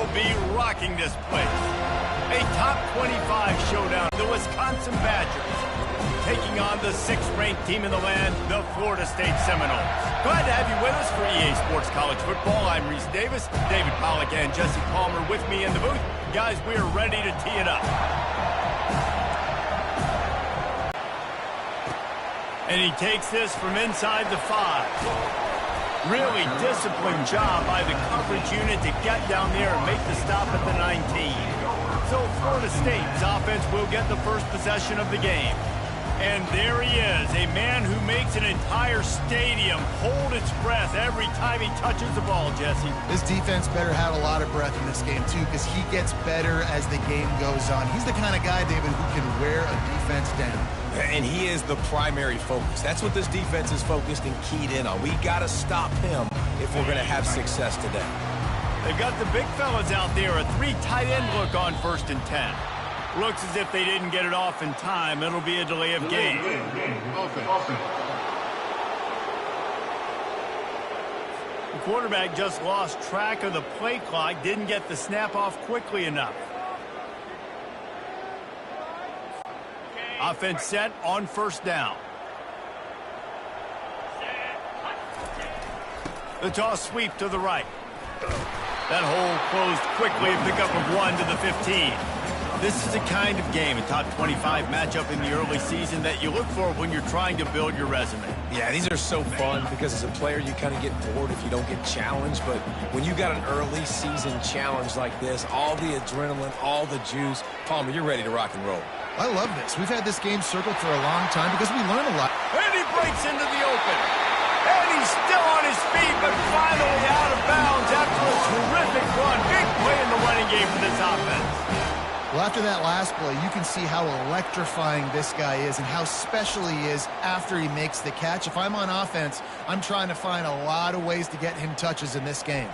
will be rocking this place. A top 25 showdown. The Wisconsin Badgers taking on the 6th-ranked team in the land, the Florida State Seminoles. Glad to have you with us for EA Sports College Football. I'm Reese Davis, David Pollack, and Jesse Palmer with me in the booth. Guys, we are ready to tee it up. And he takes this from inside the 5. Really disciplined job by the coverage unit to get down there and make the stop at the 19. So Florida State's offense will get the first possession of the game. And there he is, a man who makes an entire stadium hold its breath every time he touches the ball, Jesse. This defense better have a lot of breath in this game, too, because he gets better as the game goes on. He's the kind of guy, David, who can wear a defense down. And he is the primary focus. That's what this defense is focused and keyed in on. We got to stop him if we're going to have success today. They've got the big fellas out there, a 3 tight end look on 1st and 10. Looks as if they didn't get it off in time. It'll be a delay of game. The quarterback just lost track of the play clock, didn't get the snap off quickly enough. Offense set on 1st down. The toss sweep to the right. That hole closed quickly, a pickup of 1 to the 15. This is the kind of game, a top 25 matchup in the early season, that you look for when you're trying to build your resume. Yeah, these are so fun because as a player you kind of get bored if you don't get challenged, but when you got an early season challenge like this, all the adrenaline, all the juice, Palmer, you're ready to rock and roll. I love this. We've had this game circled for a long time because we learn a lot. And he breaks into the open. And he's still on his feet, but finally out of bounds after a terrific run. Big play in the running game for this offense. Well, after that last play, you can see how electrifying this guy is and how special he is after he makes the catch. If I'm on offense, I'm trying to find a lot of ways to get him touches in this game.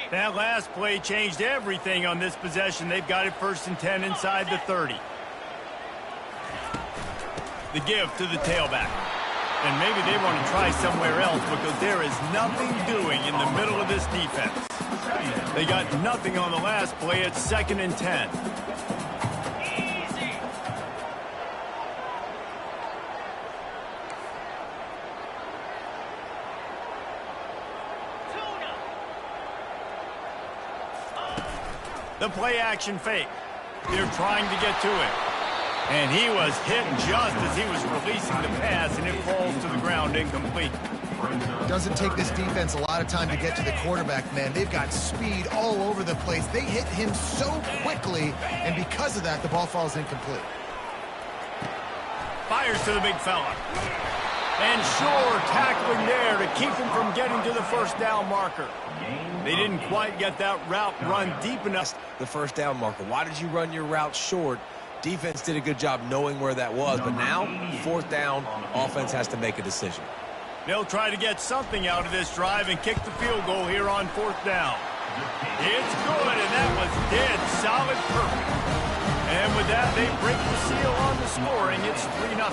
That last play changed everything on this possession. They've got it 1st and 10 inside the 30. The give to the tailback. And maybe they want to try somewhere else because there is nothing doing in the middle of this defense. They got nothing on the last play. It's 2nd and 10. The play action fake. They're trying to get to it. And he was hit just as he was releasing the pass, and it falls to the ground incomplete. Doesn't take this defense a lot of time to get to the quarterback, man. They've got speed all over the place. They hit him so quickly, and because of that, the ball falls incomplete. Fires to the big fella. And sure, tackling there to keep him from getting to the 1st down marker. They didn't quite get that route run deep enough. The 1st down marker. Why did you run your route short? Defense did a good job knowing where that was, but now, 4th down, offense has to make a decision. They'll try to get something out of this drive and kick the field goal here on 4th down. It's good, and that was dead solid perfect. And with that, they break the seal on the scoring. It's 3-0.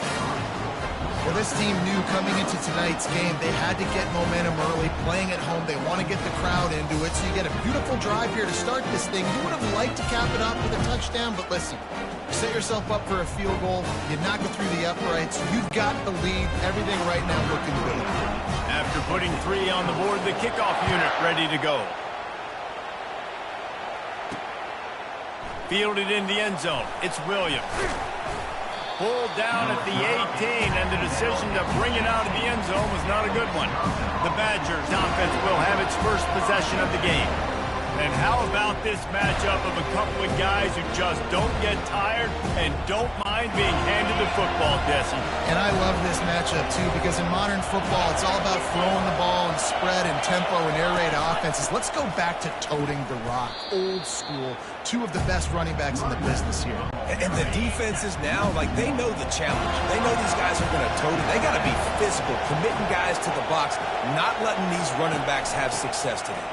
Well, this team knew coming into tonight's game they had to get momentum early, playing at home. They want to get the crowd into it, so you get a beautiful drive here to start this thing. You would have liked to cap it off with a touchdown, but listen, you set yourself up for a field goal, you knock it through the uprights, you've got the lead, everything right now looking good. After putting 3 on the board, the kickoff unit ready to go. Fielded in the end zone, it's Williams. Pulled down at the 18, and the decision to bring it out of the end zone was not a good one. The Badgers offense will have its first possession of the game. And how about this matchup of a couple of guys who just don't get tired and don't mind being handed the football, Jesse? And I love this matchup, too, because in modern football, it's all about throwing the ball and spread and tempo and air raid offenses. Let's go back to toting the rock, old school. 2 of the best running backs in the business here. And the defenses now, like, they know the challenge. They know these guys are going to tote it. They got to be physical, committing guys to the box, not letting these running backs have success today.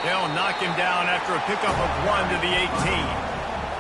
They'll knock him down after a pickup of 1 to the 18.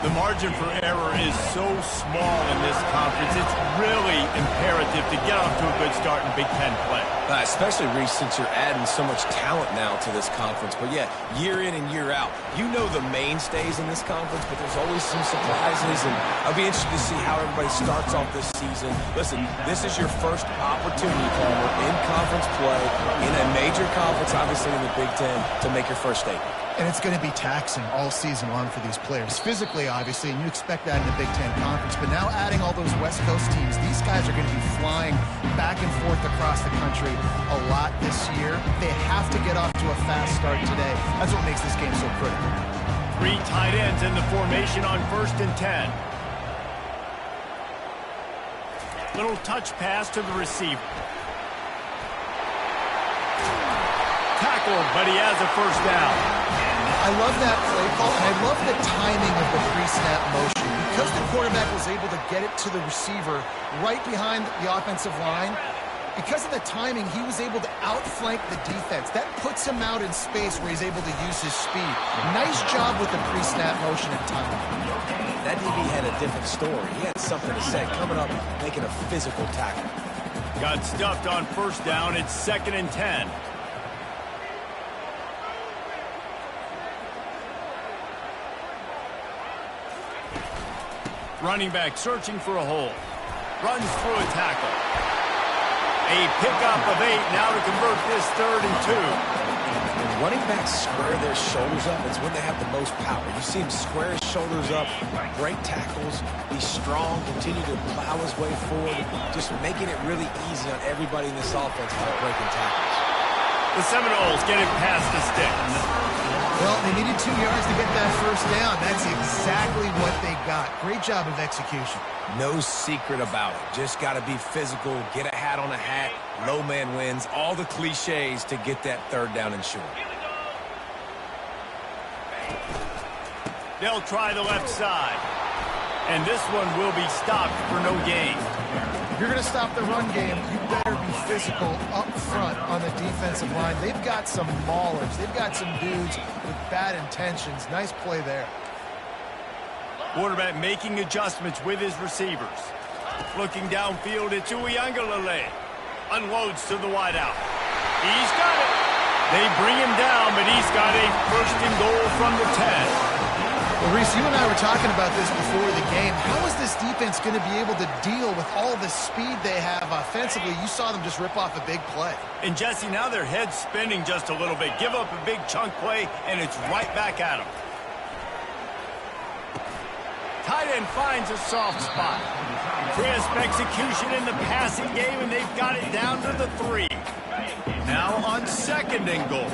The margin for error is so small in this conference, it's really imperative to get off to a good start in Big Ten play. Especially, Reese, since you're adding so much talent now to this conference. But, yeah, year in and year out, you know the mainstays in this conference, but there's always some surprises, and I'll be interested to see how everybody starts off this season. Listen, this is your first opportunity, Palmer, in conference play, in a major conference, obviously in the Big Ten, to make your first statement. And it's going to be taxing all season long for these players. Physically, obviously, and you expect that in the Big Ten Conference. But now adding all those West Coast teams, these guys are going to be flying back and forth across the country a lot this year. They have to get off to a fast start today. That's what makes this game so critical. 3 tight ends in the formation on 1st and 10. Little touch pass to the receiver. Tackled, but he has a first down. I love that play call, and I love the timing of the pre-snap motion. Because the quarterback was able to get it to the receiver right behind the offensive line, because of the timing, he was able to outflank the defense. That puts him out in space where he's able to use his speed. Nice job with the pre-snap motion and timing. That DB had a different story. He had something to say, coming up, making a physical tackle. Got stuffed on 1st down. It's 2nd and 10. Running back searching for a hole. Runs through a tackle. A pickup of 8 now to convert this 3rd and 2. When running backs square their shoulders up, it's when they have the most power. You see him square his shoulders up, break tackles, be strong, continue to plow his way forward, just making it really easy on everybody in this offense by breaking tackles. The Seminoles get it past the sticks. Well, they needed 2 yards to get that first down. That's exactly what they got. Great job of execution. No secret about it. Just got to be physical, get a hat on a hat, low man wins, all the cliches to get that 3rd down and short. They'll try the left side. And this one will be stopped for no gain. If you're going to stop the run game, you better be physical up front on the defensive line. They've got some maulers. They've got some dudes with bad intentions. Nice play there. Quarterback making adjustments with his receivers. Looking downfield, it's Uiagalelei. Unloads to the wideout. He's got it. They bring him down, but he's got a 1st and goal from the 10. Well, Reese, you and I were talking about this before the game. How is this defense going to be able to deal with all the speed they have offensively? You saw them just rip off a big play. And, Jesse, now their head's spinning just a little bit. Give up a big chunk play, and it's right back at them. Tight end finds a soft spot. Crisp execution in the passing game, and they've got it down to the 3. Now on 2nd and goal.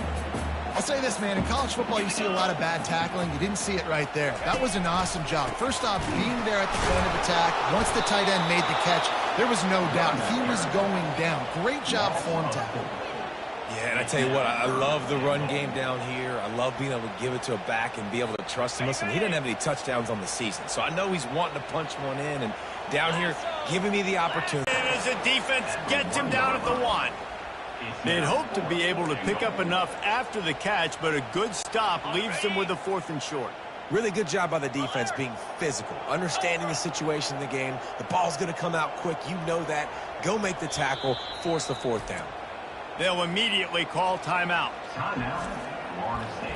I'll say this, man. In college football, you see a lot of bad tackling. You didn't see it right there. That was an awesome job. First off, being there at the point of attack. Once the tight end made the catch, there was no doubt he was going down. Great job form tackle. Yeah, and I tell you what, I love the run game down here. I love being able to give it to a back and be able to trust him. Listen, he doesn't have any touchdowns on the season, so I know he's wanting to punch one in. And down here, giving me the opportunity. And as the defense gets him down at the 1. They'd hope to be able to pick up enough after the catch, but a good stop leaves them with a 4th and short. Really good job by the defense being physical, understanding the situation in the game. The ball's going to come out quick. You know that. Go make the tackle, force the 4th down. They'll immediately call timeout. Timeout, Florida State.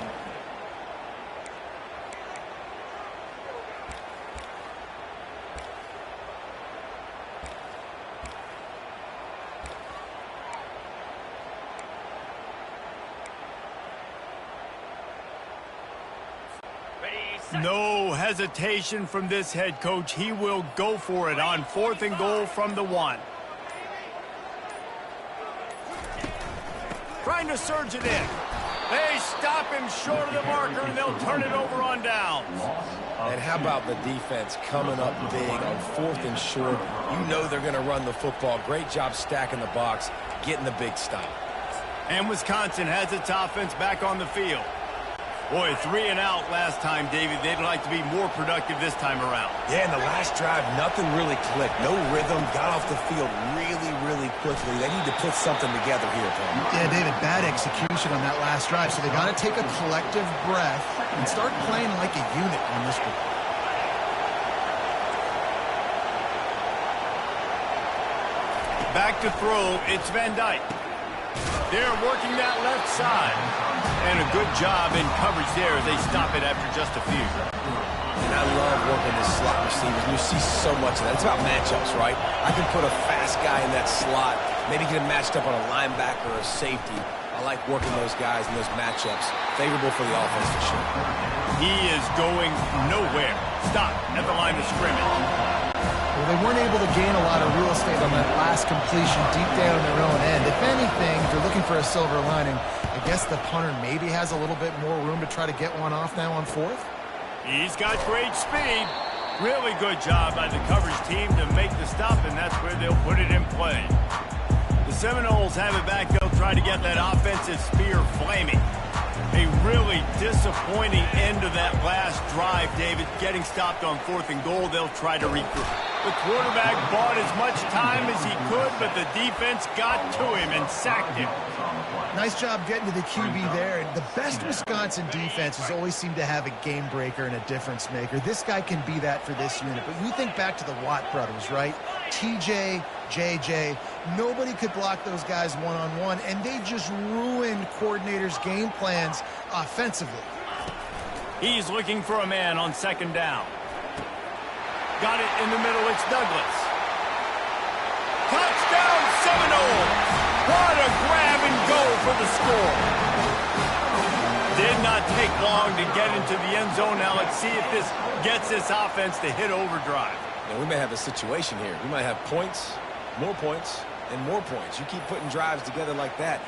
No hesitation from this head coach. He will go for it on 4th and goal from the 1. Trying to surge it in. They stop him short of the marker, and they'll turn it over on downs. And how about the defense coming up big on 4th and short? You know they're going to run the football. Great job stacking the box, getting the big stop. And Wisconsin has its offense back on the field. Boy, 3 and out last time, David. They'd like to be more productive this time around. Yeah, in the last drive, nothing really clicked. No rhythm, got off the field really quickly. They need to put something together here, Paul. Yeah, David, bad execution on that last drive, so they got to take a collective breath and start playing like a unit on this one. Back to throw, it's Van Dyke. They're working that left side. And a good job in coverage there as they stop it after just a few. And I love working this slot receivers. You see so much of that. It's about matchups, right? I can put a fast guy in that slot, maybe get him matched up on a linebacker or a safety. I like working those guys in those matchups. Favorable for the offense for sure. He is going nowhere. Stop at the line of scrimmage. Well, they weren't able to gain a lot of real estate on that last completion deep down in their own end. If anything, if they're looking for a silver lining, I guess the punter maybe has a little bit more room to try to get one off now on 4th. He's got great speed. Really good job by the coverage team to make the stop, and that's where they'll put it in play. The Seminoles have it back. They'll try to get that offensive spear flaming. A really disappointing end of that last drive, David. Getting stopped on 4th and goal, they'll try to regroup. The quarterback bought as much time as he could, but the defense got to him and sacked him. Nice job getting to the QB there. And the best Wisconsin defenses always seem to have a game breaker and a difference maker. This guy can be that for this unit. But you think back to the Watt brothers, right? TJ, JJ, nobody could block those guys one-on-one, and they just ruined coordinators' game plans offensively. He's looking for a man on 2nd down. Got it in the middle, it's Douglas. Touchdown Seminoles! What a grab and go for the score. Did not take long to get into the end zone. Now let's see if this gets this offense to hit overdrive. Now, we may have a situation here. We might have points, and more points. You keep putting drives together like that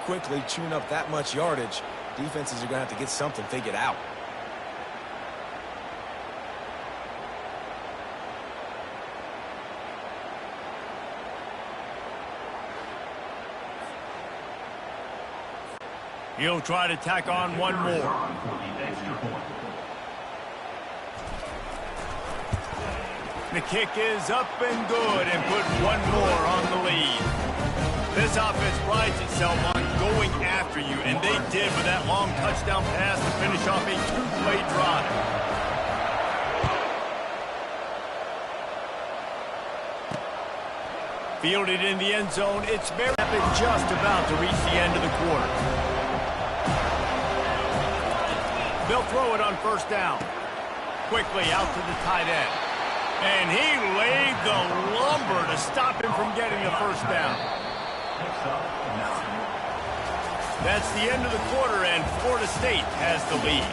quickly, chewing up that much yardage, defenses are going to have to get something figured out. He'll try to tack on one more. The kick is up and good and put one more on the lead. This offense prides itself on going after you, and they did with that long touchdown pass to finish off a 2-play drive. Fielded in the end zone, it's very rapid, just about to reach the end of the quarter. They'll throw it on 1st down. Quickly out to the tight end. And he laid the lumber to stop him from getting the 1st down. That's the end of the quarter, and Florida State has the lead.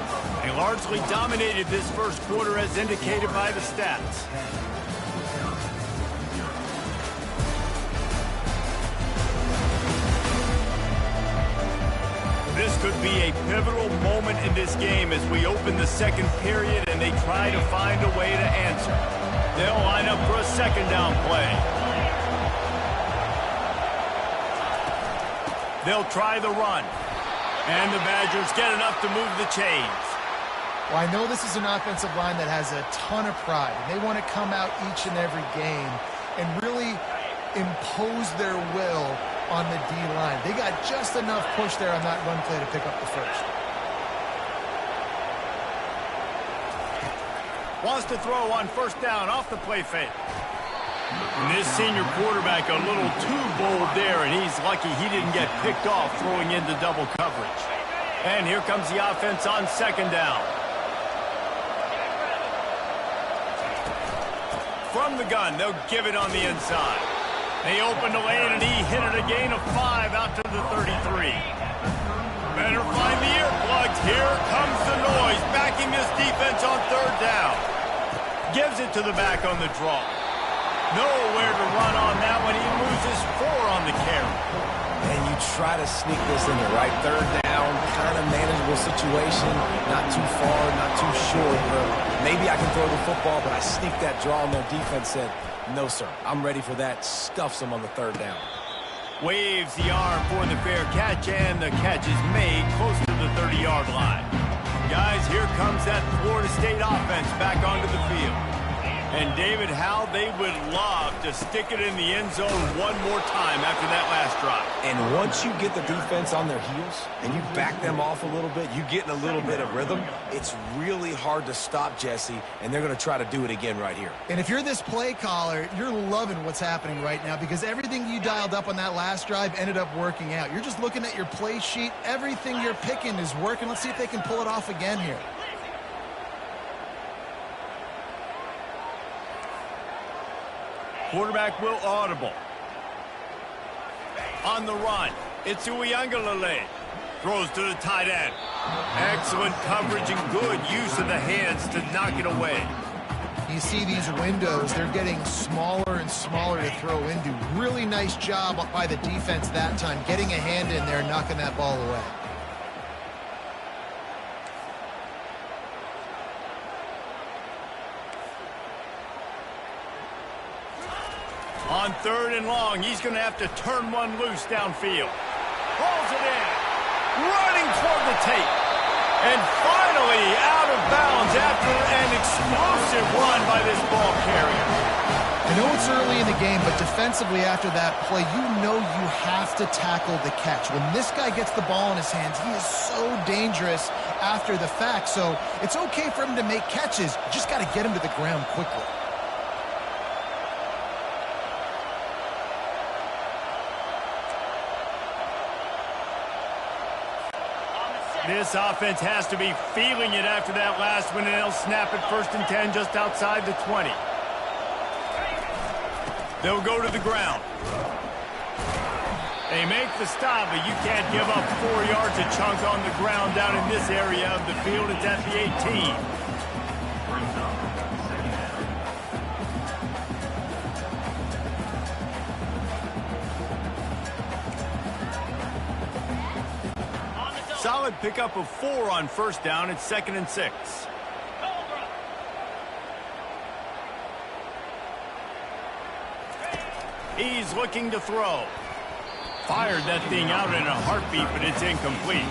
They largely dominated this first quarter as indicated by the stats. This could be a pivotal moment in this game as we open the 2nd period and they try to find a way to answer. They'll line up for a 2nd down play. They'll try the run. And the Badgers get enough to move the chains. Well, I know this is an offensive line that has a ton of pride, and they want to come out each and every game and really impose their will on the D-line. They got just enough push there on that run play to pick up the 1st. Wants to throw on 1st down off the play fake. And this senior quarterback a little too bold there, and he's lucky he didn't get picked off throwing into double coverage. And here comes the offense on 2nd down. From the gun, they'll give it on the inside. They open the lane, and he hit it a gain of 5 out to the 33. Better find the earplugs. Here comes the noise, backing this defense on 3rd down. Gives it to the back on the draw. Nowhere to run on that one. He loses 4 on the carry. And you try to sneak this in there, right? 3rd down, kind of manageable situation. Not too far, not too short. Maybe I can throw the football, but I sneak that draw, and their defense said, no, sir, I'm ready for that. Stuffs him on the 3rd down. Waves the arm for the fair catch, and the catch is made close to the 30-yard line. Guys, here comes that Florida State offense back onto the field. And, David, how they would love to stick it in the end zone one more time after that last drive. And once you get the defense on their heels and you back them off a little bit, you get in a little bit of rhythm, it's really hard to stop, Jesse, and they're going to try to do it again right here. And if you're this play caller, you're loving what's happening right now because everything you dialed up on that last drive ended up working out. You're just looking at your play sheet. Everything you're picking is working. Let's see if they can pull it off again here. Quarterback will audible. On the run, it's Uiagalelei. Throws to the tight end. Excellent coverage and good use of the hands to knock it away. You see these windows, they're getting smaller and smaller to throw into. Really nice job by the defense that time, getting a hand in there, knocking that ball away. On 3rd and long, he's going to have to turn one loose downfield. Pulls it in. Running toward the tape. And finally out of bounds after an explosive run by this ball carrier. I know it's early in the game, but defensively after that play, you know you have to tackle the catch. When this guy gets the ball in his hands, he is so dangerous after the fact. So it's okay for him to make catches. You just got to get him to the ground quickly. This offense has to be feeling it after that last one, and they'll snap it 1st and 10 just outside the 20. They'll go to the ground. They make the stop, but you can't give up 4 yards a chunk on the ground down in this area of the field. It's at the 18. Solid pickup of 4 on 1st down. It's 2nd and 6. He's looking to throw. Fired that thing out in a heartbeat, but it's incomplete.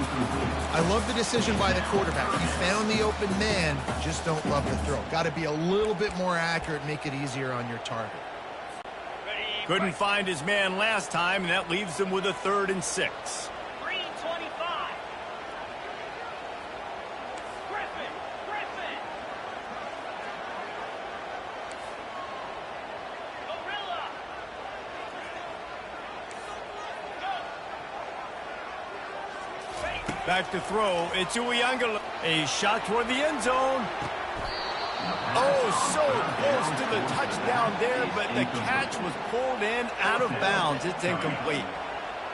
I love the decision by the quarterback. He found the open man, just don't love the throw. Got to be a little bit more accurate, make it easier on your target. Couldn't find his man last time, and that leaves him with a 3rd and 6. Back to throw. It's Uiagalelei. A shot toward the end zone. Oh, so close to the touchdown there, but the catch was pulled in out of bounds. It's incomplete.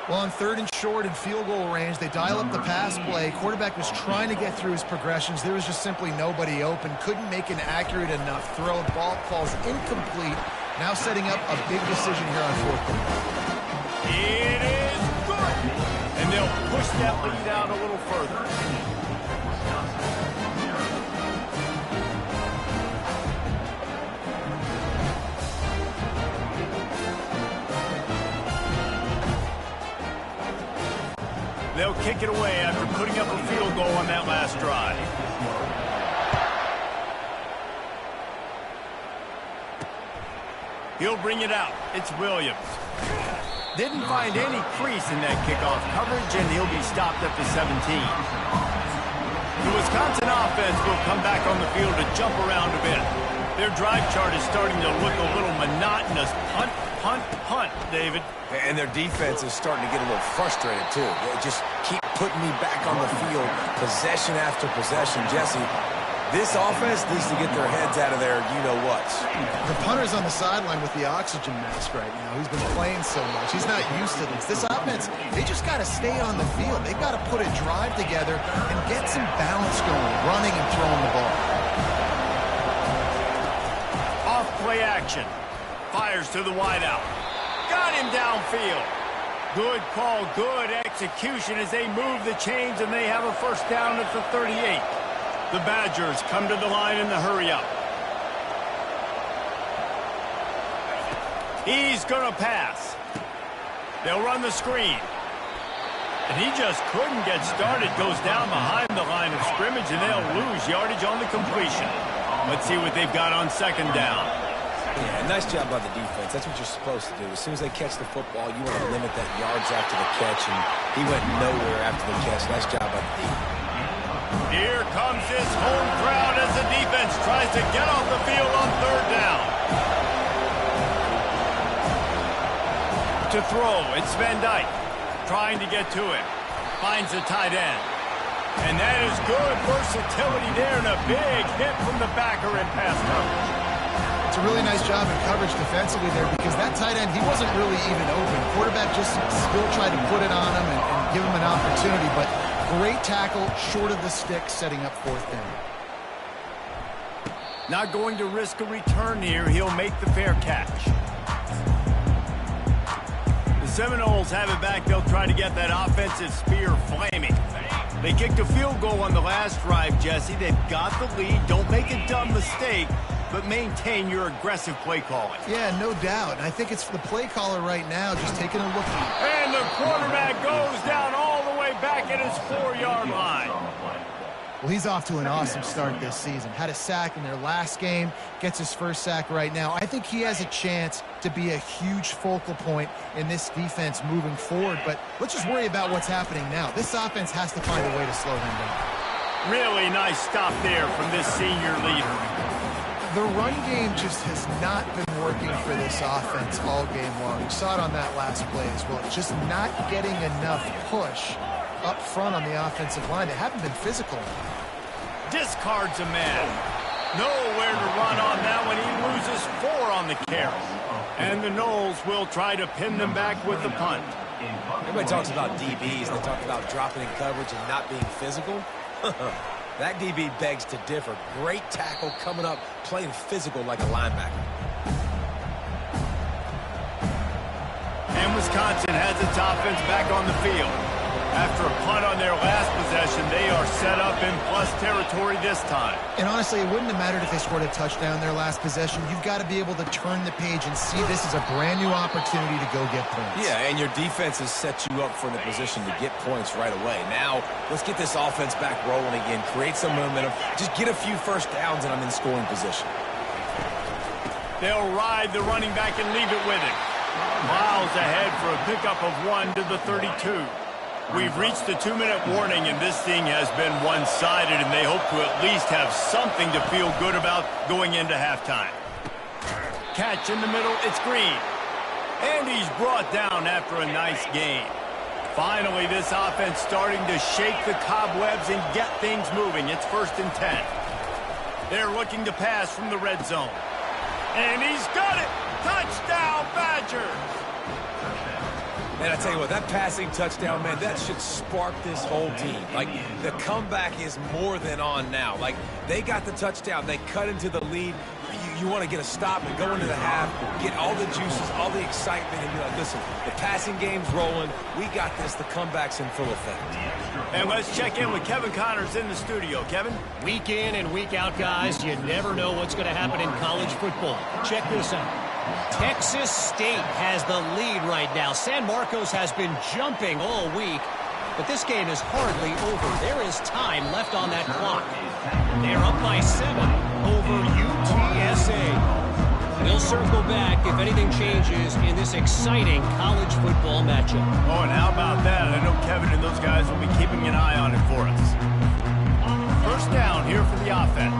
Well, on 3rd and short and field goal range, they dial up the pass play. Quarterback was trying to get through his progressions. There was just simply nobody open. Couldn't make an accurate enough throw. Ball falls incomplete. Now setting up a big decision here on 4th down. It is good. And they'll push that lead out a little further. They'll kick it away after putting up a field goal on that last drive. He'll bring it out. It's Williams. Didn't find any crease in that kickoff coverage, and he'll be stopped at the 17. The Wisconsin offense will come back on the field to jump around a bit. Their drive chart is starting to look a little monotonous. Punt, punt, punt, David. And their defense is starting to get a little frustrated, too. They just keep putting me back on the field, possession after possession. Jesse, this offense needs to get their heads out of there, you-know-whats. The punter's on the sideline with the oxygen mask right now. He's been playing so much. He's not used to this. This offense, they just got to stay on the field. They've got to put a drive together and get some balance going, running and throwing the ball. Off play action. Fires to the wideout. Got him downfield. Good call, good execution as they move the chains, and they have a 1st down at the 38. The Badgers come to the line in the hurry-up. He's going to pass. They'll run the screen. And he just couldn't get started. Goes down behind the line of scrimmage, and they'll lose yardage on the completion. Let's see what they've got on second down. Yeah, nice job by the defense. That's what you're supposed to do. As soon as they catch the football, you want to limit that yards after the catch, and he went nowhere after the catch. Nice job by the defense. Here comes his home crowd as the defense tries to get off the field on third down. To throw, it's Van Dyke. Trying to get to him. Finds the tight end. And that is good versatility there, and a big hit from the backer in pass coverage. It's a really nice job in coverage defensively there because that tight end, he wasn't really even open. Quarterback just still tried to put it on him and give him an opportunity, but great tackle, short of the stick, setting up fourth down. Not going to risk a return here. He'll make the fair catch. Seminoles have it back. They'll try to get that offensive spear flaming. They kicked a field goal on the last drive, Jesse. They've got the lead. Don't make a dumb mistake, but maintain your aggressive play calling. Yeah, no doubt. And I think it's the play caller right now just taking a look. And the quarterback goes down all the way back at his 4-yard line. Well, he's off to an awesome start this season. Had a sack in their last game, gets his first sack right now. I think he has a chance to be a huge focal point in this defense moving forward, but let's just worry about what's happening now. This offense has to find a way to slow them down. Really nice stop there from this senior leader. The run game just has not been working for this offense all game long. You saw it on that last play as well. Just not getting enough push up front on the offensive line. They haven't been physical enough. Discards a man. Nowhere to run on that one. He loses 4 on the carry. And the Noles will try to pin them back with the punt. Everybody talks about DBs. They talk about dropping in coverage and not being physical. That DB begs to differ. Great tackle coming up, playing physical like a linebacker. And Wisconsin has its offense back on the field. After a punt on their last possession, they are set up in plus territory this time. And honestly, it wouldn't have mattered if they scored a touchdown their last possession. You've got to be able to turn the page and see this as a brand new opportunity to go get points. Yeah, and your defense has set you up for the position to get points right away. Now, let's get this offense back rolling again, create some momentum, just get a few first downs, and I'm in scoring position. They'll ride the running back and leave it with him. Miles ahead for a pickup of 1 to the 32. We've reached the 2-minute warning, and this thing has been one-sided, and they hope to at least have something to feel good about going into halftime. Catch in the middle, it's Green. And he's brought down after a nice game. Finally, this offense starting to shake the cobwebs and get things moving. It's 1st and 10. They're looking to pass from the red zone. And he's got it! Touchdown, Badgers! Man, I tell you what, that passing touchdown, man, that should spark this whole team. Like, the comeback is more than on now. Like, they got the touchdown. They cut into the lead. You want to get a stop and go into the half, get all the juices, all the excitement, and be like, listen, the passing game's rolling. We got this. The comeback's in full effect. And let's check in with Kevin Connors in the studio. Kevin? Week in and week out, guys, you never know what's going to happen in college football. Check this out. Texas State has the lead right now. San Marcos has been jumping all week, but this game is hardly over. There is time left on that clock. They're up by 7 over UTSA. We'll circle back if anything changes in this exciting college football matchup. Oh, and how about that? I know Kevin and those guys will be keeping an eye on it for us. First down here for the offense.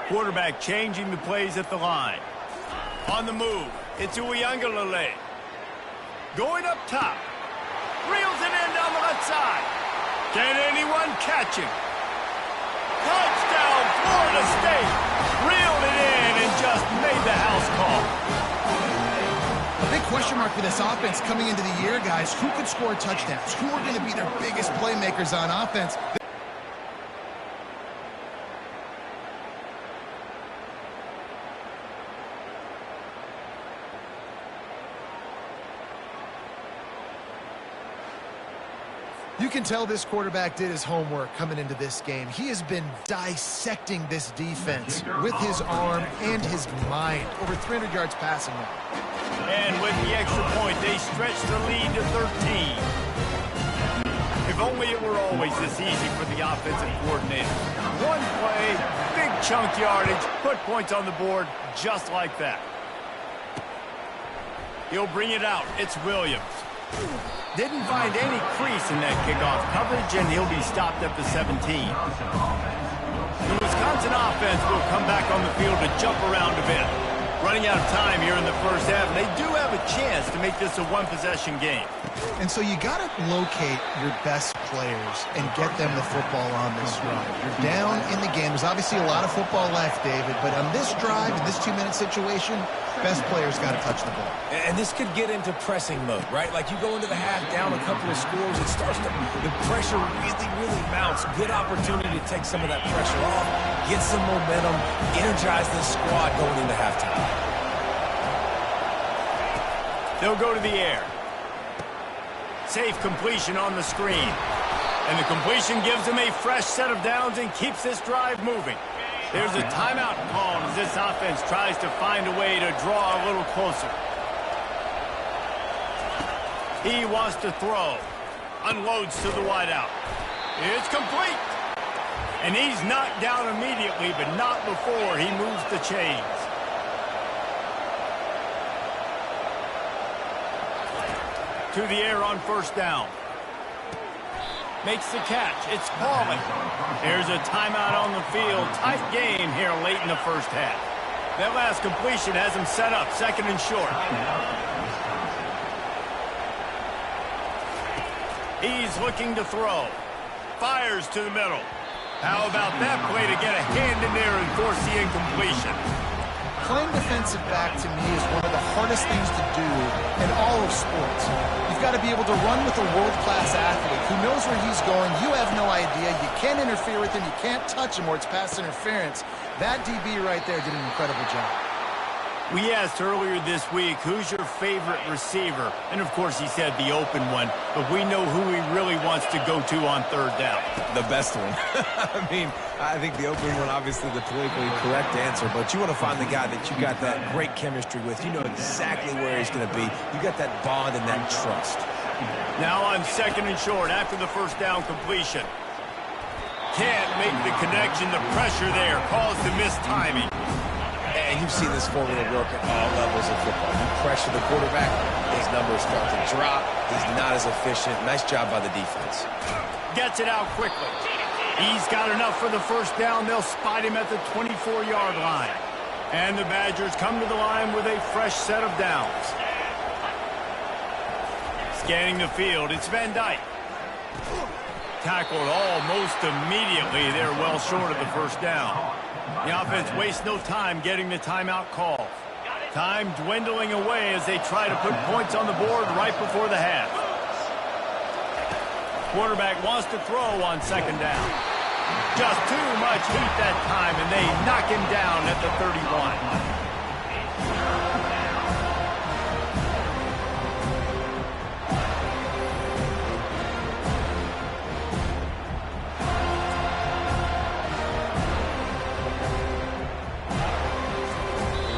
Quarterback changing the plays at the line. On the move, it's Uiagalelei. Going up top. Reels it in down the left side. Can anyone catch him? Touchdown, Florida State. Reeled it in and just made the house call. A big question mark for this offense coming into the year, guys. Who could score touchdowns? Who are going to be their biggest playmakers on offense? You can tell this quarterback did his homework coming into this game. He has been dissecting this defense with his arm and his mind. Over 300 yards passing now. And with the extra point, they stretch the lead to 13. If only it were always this easy for the offensive coordinator. One play, big chunk yardage, put points on the board just like that. He'll bring it out. It's Williams. Didn't find any crease in that kickoff coverage, and he'll be stopped at the 17. The Wisconsin offense will come back on the field to jump around a bit. Running out of time here in the first half, and they do have a chance to make this a one-possession game. And so you got to locate your best players and get them the football on this drive. You're down in the game. There's obviously a lot of football left, David, but on this drive, in this 2-minute situation, best players got to touch the ball. And this could get into pressing mode, right? Like you go into the half down a couple of scores, it starts to, the pressure really mounts. Good opportunity to take some of that pressure off, get some momentum, energize this squad going into halftime. They'll go to the air. Safe completion on the screen. And the completion gives them a fresh set of downs and keeps this drive moving. There's a timeout called as this offense tries to find a way to draw a little closer. He wants to throw. Unloads to the wideout. It's complete. And he's knocked down immediately, but not before he moves the chains. To the air on first down. Makes the catch. It's falling. There's a timeout on the field. Tight game here late in the first half. That last completion has him set up, second and short. He's looking to throw. Fires to the middle. How about that play to get a hand in there and force the incompletion? Playing defensive back, to me, is one of the hardest things to do in all of sports. You've got to be able to run with a world-class athlete who knows where he's going. You have no idea. You can't interfere with him. You can't touch him or it's pass interference. That DB right there did an incredible job. We asked earlier this week, who's your favorite receiver? And, of course, he said the open one. But we know who he really wants to go to on third down. The best one. I mean, I think the open one, obviously the politically correct answer, but you want to find the guy that you got that great chemistry with. You know exactly where he's going to be. You got that bond and that trust. Now on second and short after the first down completion. Can't make the connection. The pressure there caused the missed timing. And you've seen this formula work at all levels of football. You pressure the quarterback, his numbers start to drop. He's not as efficient. Nice job by the defense. Gets it out quickly. He's got enough for the first down. They'll spot him at the 24-yard line. And the Badgers come to the line with a fresh set of downs. Scanning the field, it's Van Dyke. Tackled almost immediately. They're well short of the first down. The offense wastes no time getting the timeout call. Time dwindling away as they try to put points on the board right before the half. Quarterback wants to throw on second down. Just too much heat that time, and they knock him down at the 31.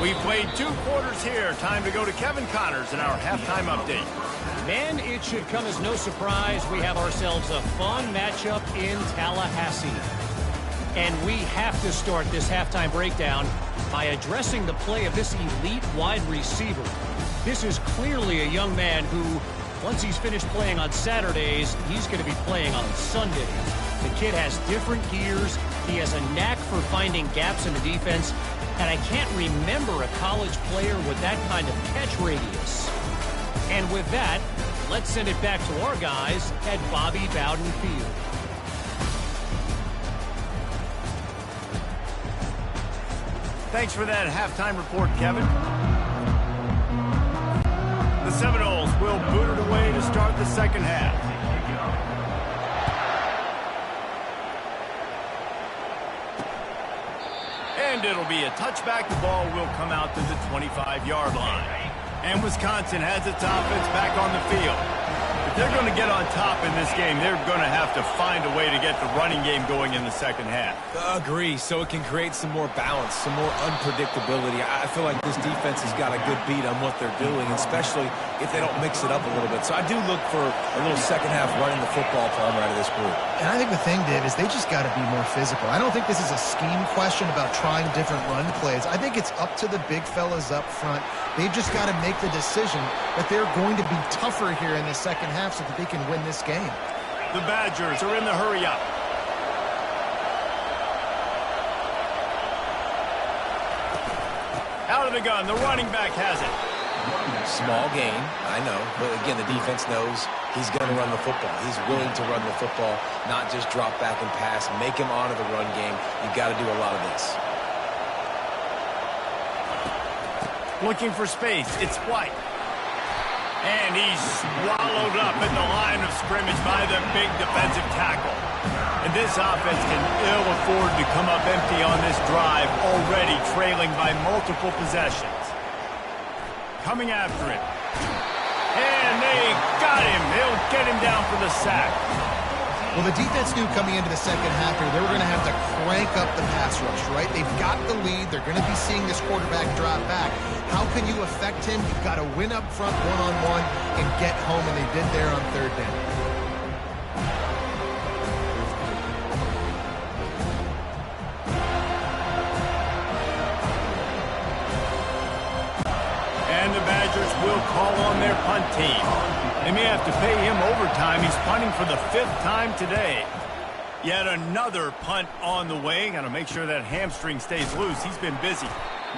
We played 2 quarters here. Time to go to Kevin Connors in our halftime update. Man, it should come as no surprise we have ourselves a fun matchup in Tallahassee. And we have to start this halftime breakdown by addressing the play of this elite wide receiver. This is clearly a young man who, once he's finished playing on Saturdays, he's going to be playing on Sundays. The kid has different gears. He has a knack for finding gaps in the defense. And I can't remember a college player with that kind of catch radius. And with that, let's send it back to our guys at Bobby Bowden Field. Thanks for that halftime report, Kevin. The Seminoles will boot it away to start the second half. And it'll be a touchback. The ball will come out to the 25-yard line. And Wisconsin has its offense back on the field. The If they're going to get on top in this game, they're going to have to find a way to get the running game going in the second half. Agree, so it can create some more balance, some more unpredictability. I feel like this defense has got a good beat on what they're doing, especially if they don't mix it up a little bit. So I do look for a little second half running the football Palmer out of this group. And I think the thing, Dave, is they just got to be more physical. I don't think this is a scheme question about trying different run plays. I think it's up to the big fellas up front. They've just got to make the decision that they're going to be tougher here in the second half so that they can win this game. The Badgers are in the hurry-up. Out of the gun, the running back has it. Small gain, I know, but again, the defense knows he's going to run the football. He's willing to run the football, not just drop back and pass, make him honor the run game. You've got to do a lot of this. Looking for space, it's White. And he's swallowed up at the line of scrimmage by the big defensive tackle. And this offense can ill afford to come up empty on this drive, already trailing by multiple possessions. Coming after it. And they got him. They'll get him down for the sack. Well, the defense knew coming into the second half here, they were going to have to crank up the pass rush, right? They've got the lead. They're going to be seeing this quarterback drop back. How can you affect him? You've got to win up front one-on-one and get home, and they did there on third down. And the Badgers will call on their punt team. They may have to pay him overtime. He's punting for the 5th time today. Yet another punt on the way. Got to make sure that hamstring stays loose. He's been busy.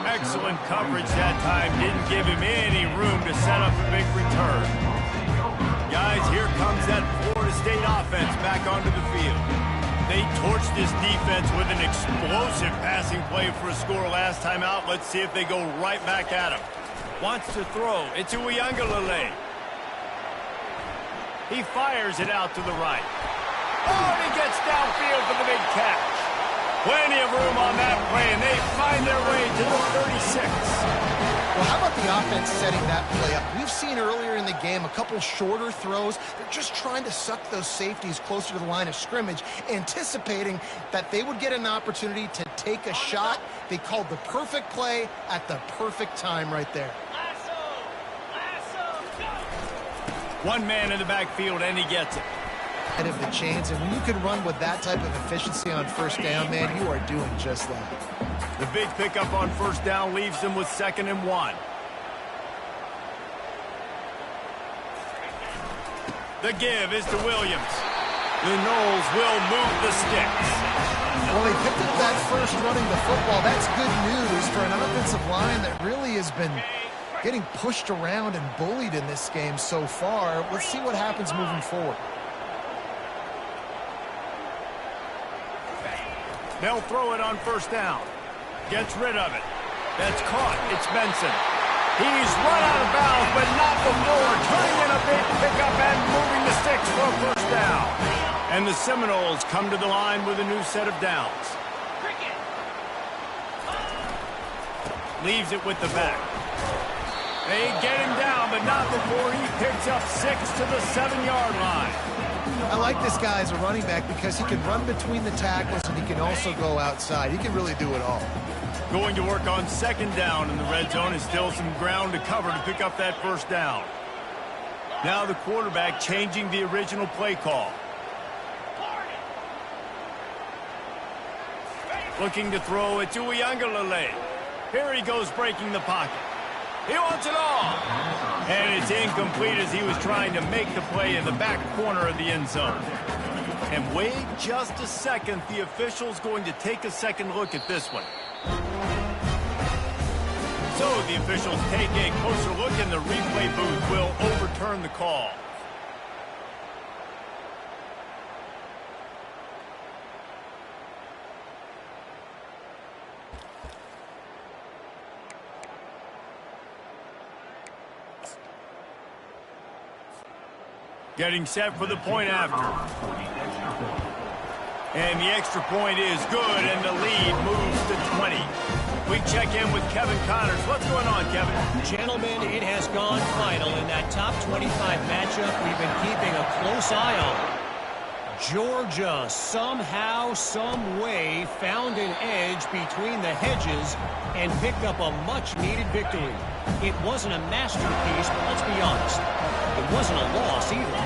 Excellent coverage that time. Didn't give him any room to set up a big return. Guys, here comes that Florida State offense back onto the field. They torched this defense with an explosive passing play for a score last time out. Let's see if they go right back at him. Wants to throw. It's Uiagalelei. He fires it out to the right. Oh, and he gets downfield for the big catch. Plenty of room on that play, and they find their way to the 36. Well, how about the offense setting that play up? We've seen earlier in the game a couple shorter throws. They're just trying to suck those safeties closer to the line of scrimmage, anticipating that they would get an opportunity to take a shot. They called the perfect play at the perfect time right there. One man in the backfield, and he gets it. Head of the chains, and when you can run with that type of efficiency on first down, man, you are doing just that. The big pickup on first down leaves them with 2nd and 1. The give is to Williams. The Noles will move the sticks. Well, they picked up that first running the football. That's good news for an offensive line that really has been getting pushed around and bullied in this game so far. Let's see what happens moving forward. They'll throw it on first down. Gets rid of it. That's caught. It's Benson. He's run out of bounds, but not before turning in a big pickup and moving the sticks for a first down. And the Seminoles come to the line with a new set of downs. Leaves it with the back. They get him down, but not before he picks up 6 to the 7-yard line. I like this guy as a running back because he can run between the tackles and he can also go outside. He can really do it all. Going to work on 2nd down in the red zone is still some ground to cover to pick up that first down. Now the quarterback changing the original play call. Looking to throw it to Uiagalelei. Here he goes breaking the pocket. He wants it all. And it's incomplete as he was trying to make the play in the back corner of the end zone. And wait just a second. The official's going to take a second look at this one. So the officials take a closer look and the replay booth will overturn the call. Getting set for the point after. And the extra point is good, and the lead moves to 20. We check in with Kevin Connors. What's going on, Kevin? Gentlemen, it has gone final in that top 25 matchup we've been keeping a close eye on. Georgia somehow, some way found an edge between the hedges and picked up a much-needed victory. It wasn't a masterpiece, but let's be honest, it wasn't a loss either.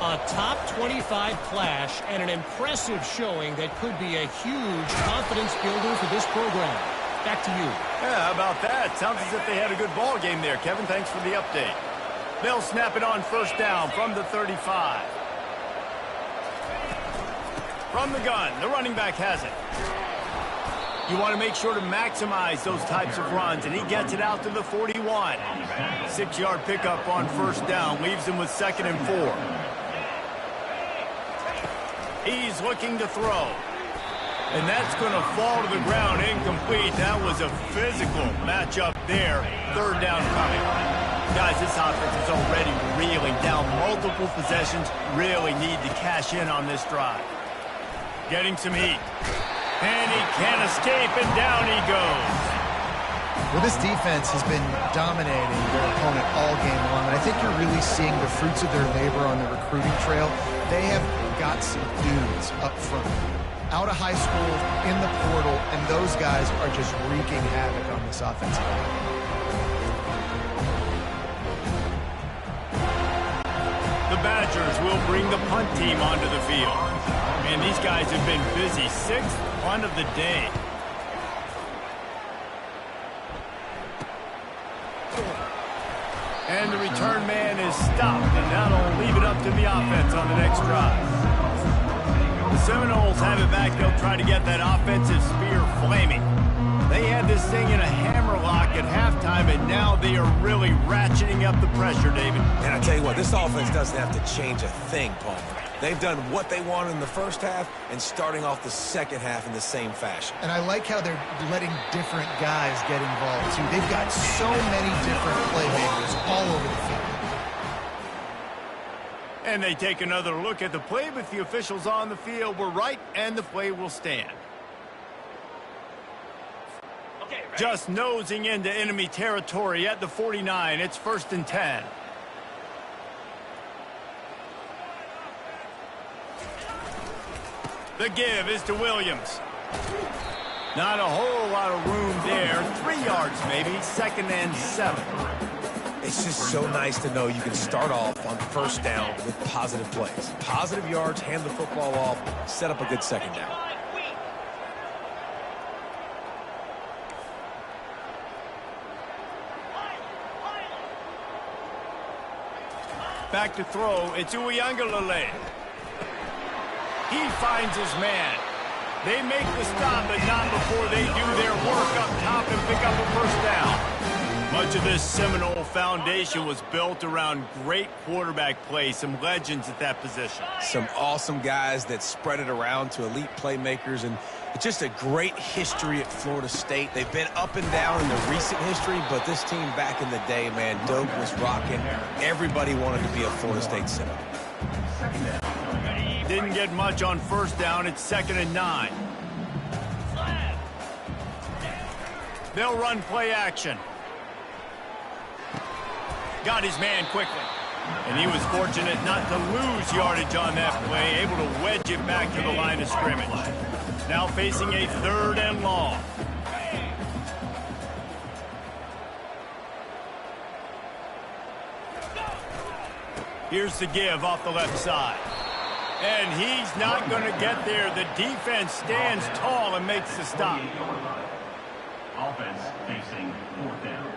A top 25 clash and an impressive showing that could be a huge confidence builder for this program. Back to you. Yeah, how about that? Sounds as if they had a good ball game there, Kevin. Thanks for the update. They'll snap it on first down from the 35. From the gun, the running back has it. You want to make sure to maximize those types of runs, and he gets it out to the 41. 6-yard pickup on first down, leaves him with 2nd and 4. He's looking to throw. And that's going to fall to the ground incomplete. That was a physical matchup there. 3rd down coming. Guys, this offense is already reeling down multiple possessions. Really need to cash in on this drive. Getting some heat. And he can't escape, and down he goes. Well, this defense has been dominating their opponent all game long, and I think you're really seeing the fruits of their labor on the recruiting trail. They have got some dudes up front, out of high school, in the portal, and those guys are just wreaking havoc on this offensive line. The Badgers will bring the punt team onto the field. And these guys have been busy. 6th punt of the day. And the return man is stopped, and that'll leave it up to the offense on the next drive. The Seminoles have it back. They'll try to get that offensive spear flaming. They had this thing in a hammerlock at halftime, and now they are really ratcheting up the pressure, David. And I tell you what, this offense doesn't have to change a thing, Paul. They've done what they wanted in the first half and starting off the second half in the same fashion. And I like how they're letting different guys get involved, too. They've got so many different playmakers all over the field. And they take another look at the play, but the officials on the field were right, and the play will stand. Just nosing into enemy territory at the 49. It's 1st and 10. The give is to Williams. Not a whole lot of room there. 3 yards maybe. 2nd and 7. It's just so nice to know you can start off on first down with positive plays. Positive yards, hand the football off, set up a good second down. Back to throw. It's Uiagalelei. He finds his man. They make the stop, but not before they do their work up top and pick up a first down. Much of this Seminole foundation was built around great quarterback play, some legends at that position. Some awesome guys that spread it around to elite playmakers, and just a great history at Florida State. They've been up and down in the recent history, but this team back in the day, man, Doak was rocking. Everybody wanted to be a Florida State Seminole. Didn't get much on first down. It's 2nd and 9. They'll run play action. Got his man quickly. And he was fortunate not to lose yardage on that play, able to wedge it back to the line of scrimmage. Now facing a 3rd and long. Here's the give off the left side. And he's not going to get there. The defense stands tall and makes the stop. Offense facing 4th down.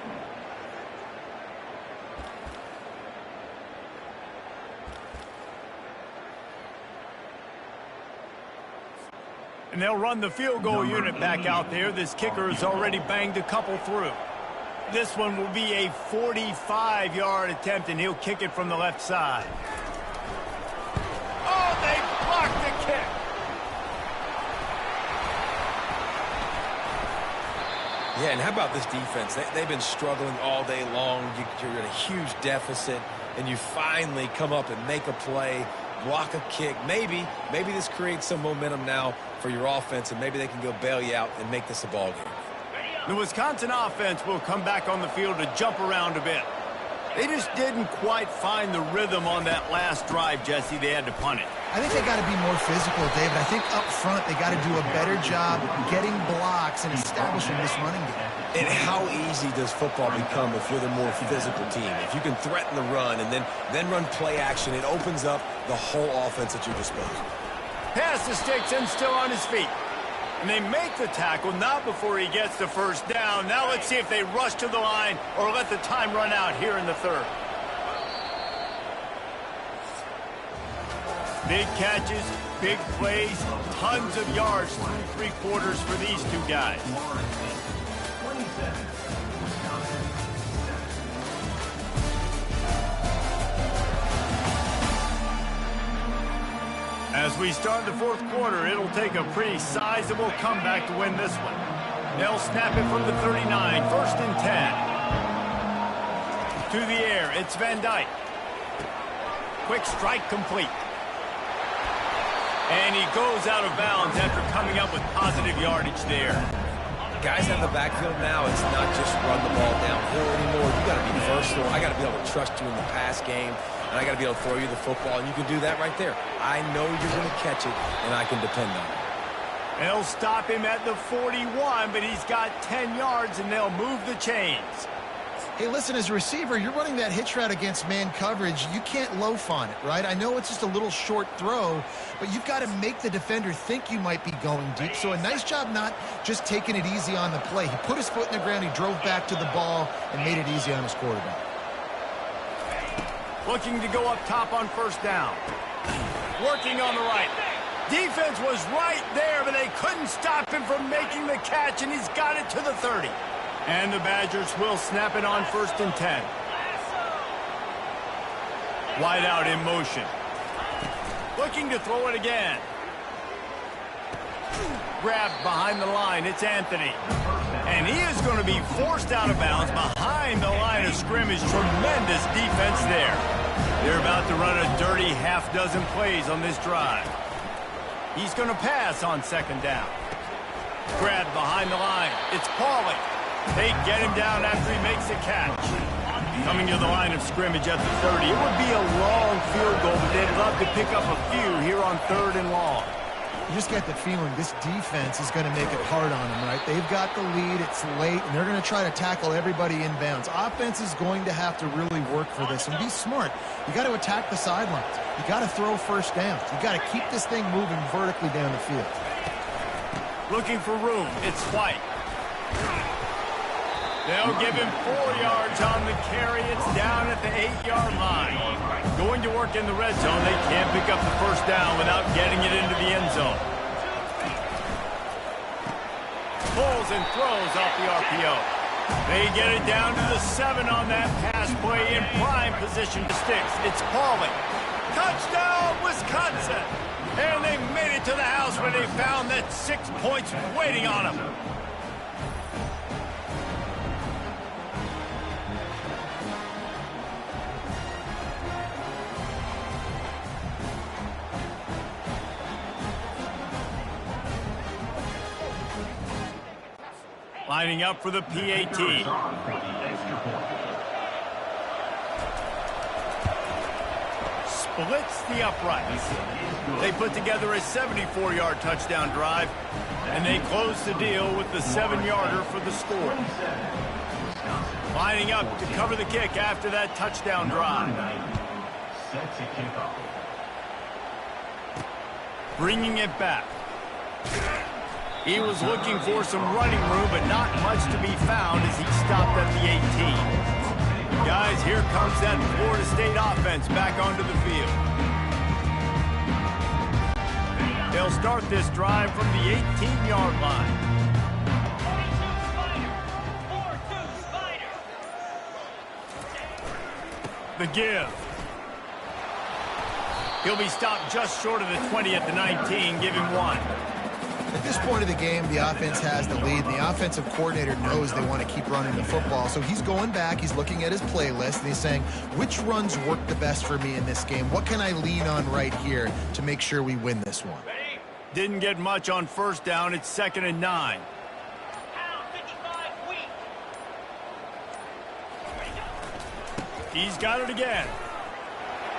And they'll run the field goal unit back out there. This kicker has already banged a couple through. This one will be a 45-yard attempt, and he'll kick it from the left side. Oh, they blocked the kick. Yeah, and how about this defense? They've been struggling all day long. You're in a huge deficit, and you finally come up and make a play, block a kick. Maybe this creates some momentum now for your offense, and maybe they can go bail you out and make this a ball game. The Wisconsin offense will come back on the field to jump around a bit. They just didn't quite find the rhythm on that last drive, Jesse. They had to punt it. I think they got to be more physical, David. I think up front they got to do a better job getting blocks and establishing this running game. And how easy does football become if you're the more physical team? If you can threaten the run and then run play action, it opens up the whole offense at your disposal. Pass to Sticks and still on his feet. And they make the tackle, not before he gets the first down. Now let's see if they rush to the line or let the time run out here in the third. Big catches, big plays, tons of yards through three quarters for these two guys. As we start the fourth quarter, it'll take a pretty sizable comeback to win this one. They'll snap it from the 39, 1st and 10. To the air, it's Van Dyke. Quick strike complete. And he goes out of bounds after coming up with positive yardage there. Guys out of the backfield now, it's not just run the ball downhill anymore. You got to be versatile. I got to be able to trust you in the pass game, and I got to be able to throw you the football, and you can do that right there. I know you're going to catch it, and I can depend on it. They'll stop him at the 41, but he's got 10 yards, and they'll move the chains. Hey, listen, as a receiver, you're running that hitch route against man coverage. You can't loaf on it, right? I know it's just a little short throw, but you've got to make the defender think you might be going deep. So a nice job not just taking it easy on the play. He put his foot in the ground, he drove back to the ball, and made it easy on his quarterback. Looking to go up top on first down. Working on the right. Defense was right there, but they couldn't stop him from making the catch, and he's got it to the 30. And the Badgers will snap it on 1st and 10. Wide out in motion. Looking to throw it again. Grabbed behind the line. It's Anthony. And he is going to be forced out of bounds behind the line of scrimmage. Tremendous defense there. They're about to run a dirty half-dozen plays on this drive. He's going to pass on 2nd down. Grabbed behind the line. It's Pauly. They get him down after he makes the catch. Coming to the line of scrimmage at the 30. It would be a long field goal, but they'd love to pick up a few here on 3rd and long. You just get the feeling this defense is going to make it hard on them, right? They've got the lead, it's late, and they're going to try to tackle everybody inbounds. Offense is going to have to really work for this and be smart. You got to attack the sidelines. You got to throw first downs. You got to keep this thing moving vertically down the field. Looking for room. It's White. They'll give him 4 yards on the carry. It's down at the 8-yard line. Going to work in the red zone. They can't pick up the first down without getting it into the end zone. Pulls and throws off the RPO. They get it down to the 7 on that pass play in prime position to Sticks. It's Pauly. Touchdown, Wisconsin! And they made it to the house where they found that 6 points waiting on them. Lining up for the PAT. Splits the uprights. They put together a 74-yard touchdown drive, and they close the deal with the 7-yarder for the score. Lining up to cover the kick after that touchdown drive. Bringing it back. He was looking for some running room, but not much to be found as he stopped at the 18. Guys, here comes that Florida State offense back onto the field. They'll start this drive from the 18-yard line. The give. He'll be stopped just short of the 20 at the 19. Give him 1. At this point of the game, the offense has the lead, and the offensive coordinator knows they want to keep running the football. So he's going back, he's looking at his playlist, and he's saying, which runs work the best for me in this game? What can I lean on right here to make sure we win this one? Didn't get much on first down. It's 2nd and 9. He's got it again.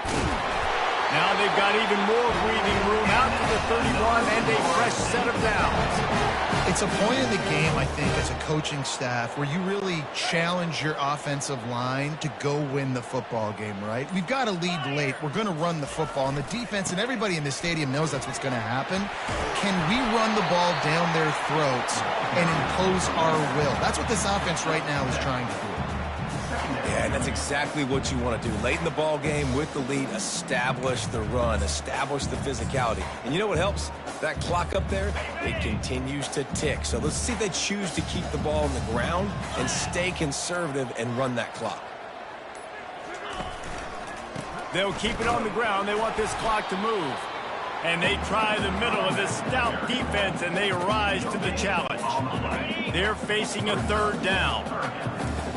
Now they've got even more breathing room out to the 31 and a fresh set of downs. It's a point in the game, I think, as a coaching staff where you really challenge your offensive line to go win the football game, right? We've got to lead late. We're going to run the football. And the defense and everybody in the stadium knows that's what's going to happen. Can we run the ball down their throats and impose our will? That's what this offense right now is trying to do. Yeah, and that's exactly what you want to do. Late in the ball game with the lead, establish the run, establish the physicality. And you know what helps? That clock up there, it continues to tick. So let's see if they choose to keep the ball on the ground and stay conservative and run that clock. They'll keep it on the ground. They want this clock to move. And they try the middle of this stout defense, and they rise to the challenge. They're facing a third down.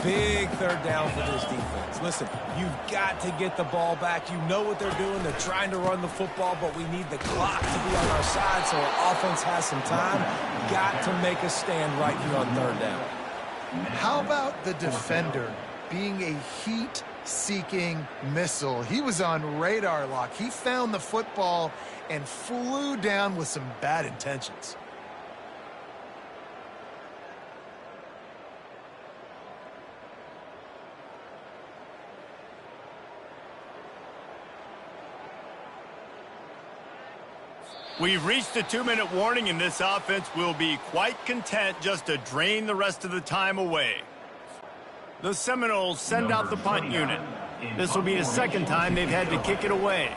Big third down for this defense. Listen, you've got to get the ball back. You know what they're doing. They're trying to run the football, but we need the clock to be on our side so our offense has some time. Got to make a stand right here on third down. How about the defender being a heat-seeking missile? He was on radar lock. He found the football and flew down with some bad intentions. We've reached the 2-minute warning, and this offense will be quite content just to drain the rest of the time away. The Seminoles send out the punt unit. This will be the second time they've had to kick it away.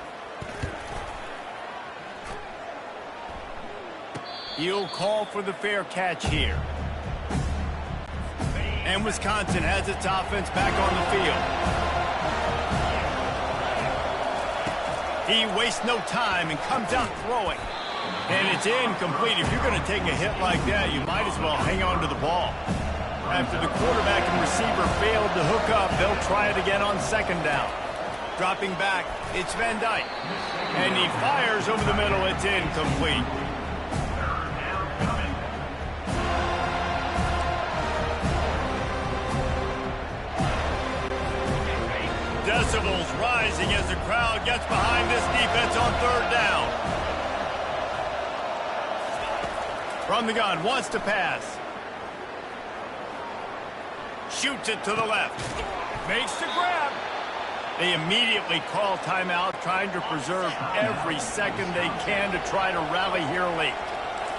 He'll call for the fair catch here. And Wisconsin has its offense back on the field. He wastes no time and comes out throwing. And it's incomplete. If you're going to take a hit like that, you might as well hang on to the ball. After the quarterback and receiver failed to hook up, they'll try it again on second down. Dropping back, it's Van Dyke. And he fires over the middle. It's incomplete. Decibels rising as the crowd gets behind this defense on third down. From the gun, wants to pass. Shoots it to the left. Makes the grab. They immediately call timeout, trying to preserve every second they can to try to rally here late.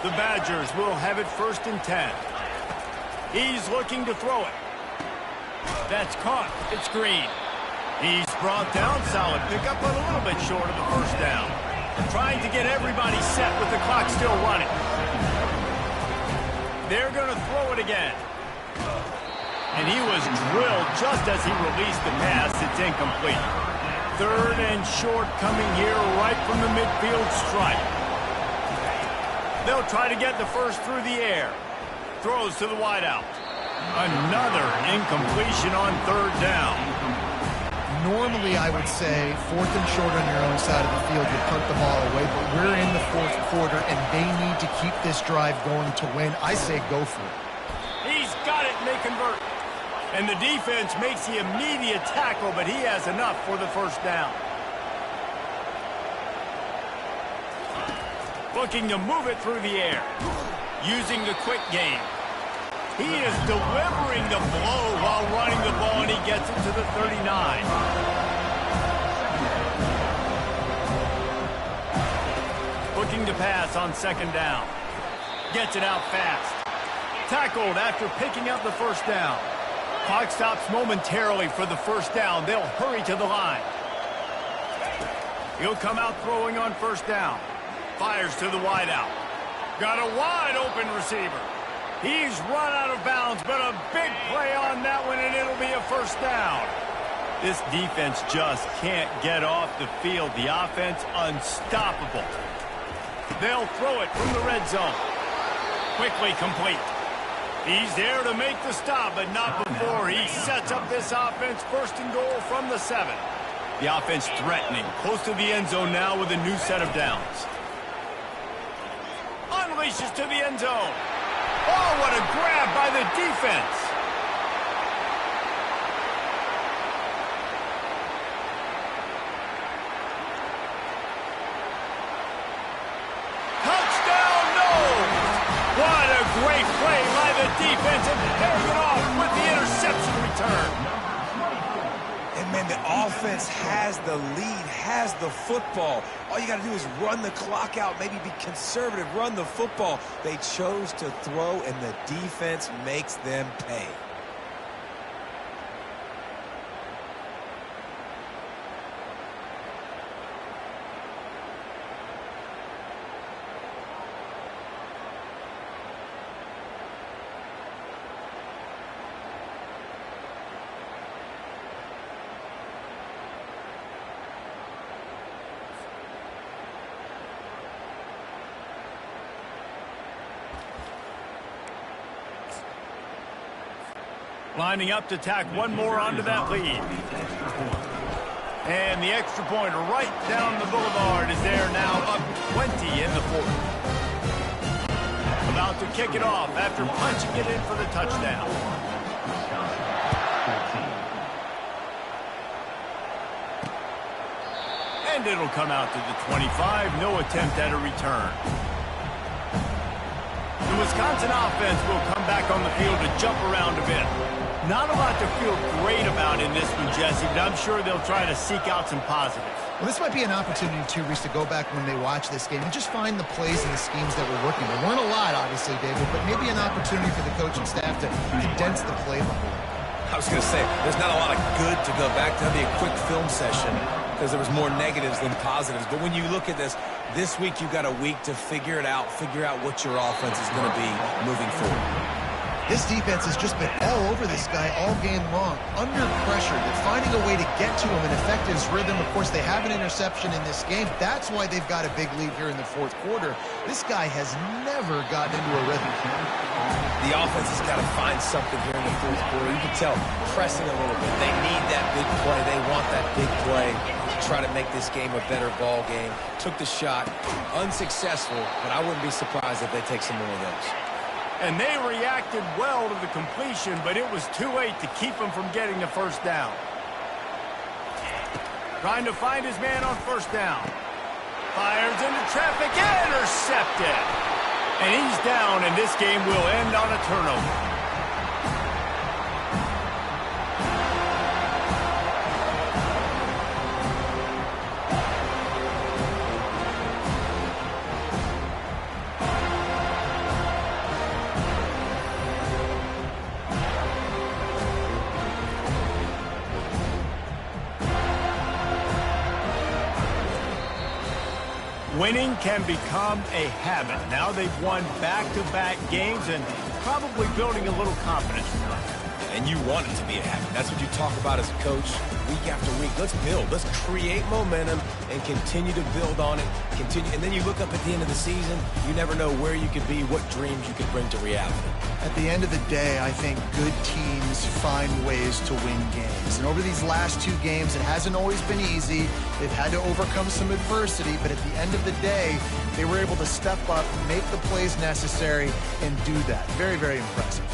The Badgers will have it 1st and 10. He's looking to throw it. That's caught. It's Green. He's brought down. Solid pickup, but a little bit short of the first down. Trying to get everybody set with the clock still running. They're going to throw it again. And he was drilled just as he released the pass. It's incomplete. 3rd and short coming here right from the midfield stripe. They'll try to get the first through the air. Throws to the wideout. Another incompletion on third down. Normally, I would say 4th and short on your own side of the field, you punt the ball away, but we're in the 4th quarter, and they need to keep this drive going to win. I say go for it. He's got it, and they convert. And the defense makes the immediate tackle, but he has enough for the first down. Looking to move it through the air. Using the quick game. He is delivering the blow while running the ball, and he gets it to the 39. Looking to pass on second down. Gets it out fast. Tackled after picking up the first down. Clock stops momentarily for the first down. They'll hurry to the line. He'll come out throwing on first down. Fires to the wideout. Got a wide open receiver. He's run out of bounds, but a big play on that one, and it'll be a first down. This defense just can't get off the field. The offense unstoppable. They'll throw it from the red zone. Quickly complete. He's there to make the stop, but not before he sets up this offense. 1st and goal from the 7. The offense threatening. Close to the end zone now with a new set of downs. Unleashes to the end zone. Oh, what a grab by the defense. Great play by the defense and paying it off with the interception return. And, man, the offense has the lead, has the football. All you got to do is run the clock out, maybe be conservative, run the football. They chose to throw, and the defense makes them pay. Lining up to tack one more onto that lead. And the extra point right down the boulevard is there now, up 20 in the fourth. About to kick it off after punching it in for the touchdown. And it'll come out to the 25. No attempt at a return. The Wisconsin offense will come back on the field to jump around a bit. Not a lot to feel great about in this one, Jesse, but I'm sure they'll try to seek out some positives. Well, this might be an opportunity, too, Reese, to go back when they watch this game and just find the plays and the schemes that were working. There weren't a lot, obviously, David, but maybe an opportunity for the coaching staff to condense the playbook. I was going to say, there's not a lot of good to go back to. That'd be a quick film session because there was more negatives than positives. But when you look at this week you've got a week to figure it out, figure out what your offense is going to be moving forward. This defense has just been all over this guy all game long, under pressure. They're finding a way to get to him and affect his rhythm. Of course, they have an interception in this game. That's why they've got a big lead here in the fourth quarter. This guy has never gotten into a rhythm. The offense has got to find something here in the fourth quarter. You can tell pressing a little bit. They need that big play. They want that big play to try to make this game a better ball game. Took the shot, unsuccessful, but I wouldn't be surprised if they take some more of those. And they reacted well to the completion, but it was too late to keep him from getting the first down. Trying to find his man on first down. Fires into traffic, intercepted. And he's down, and this game will end on a turnover. Winning can become a habit. Now they've won back-to-back games and probably building a little confidence. And you want it to be a habit. That's what you talk about as a coach week after week. Let's build. Let's create momentum and continue to build on it. And then you look up at the end of the season, you never know where you could be, what dreams you could bring to reality. At the end of the day, I think good teams find ways to win games. And over these last two games, it hasn't always been easy. They've had to overcome some adversity, but at the end of the day, they were able to step up, make the plays necessary, and do that. Very, very impressive.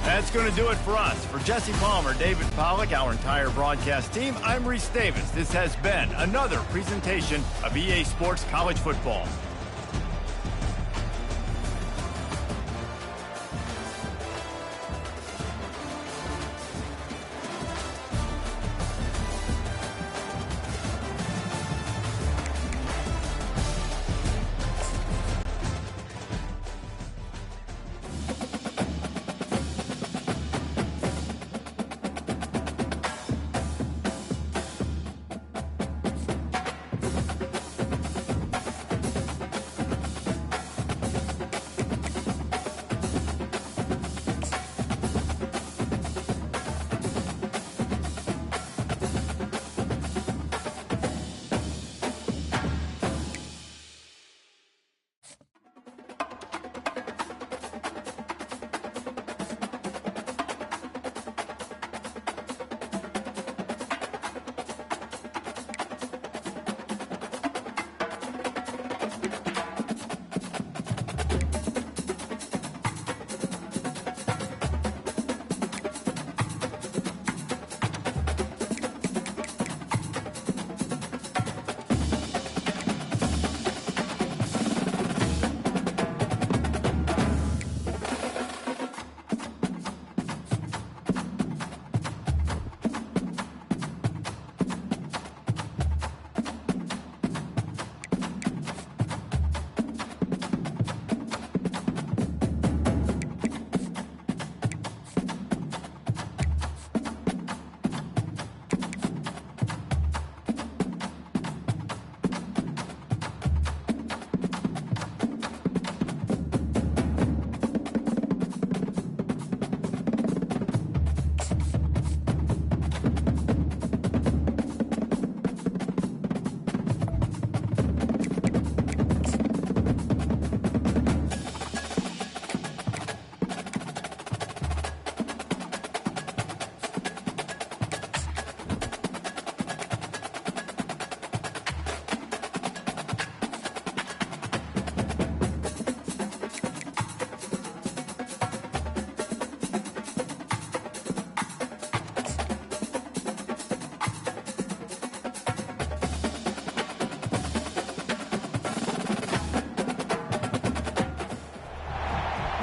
That's going to do it for us. For Jesse Palmer, David Pollack, our entire broadcast team, I'm Reese Davis. This has been another presentation of EA Sports College Football.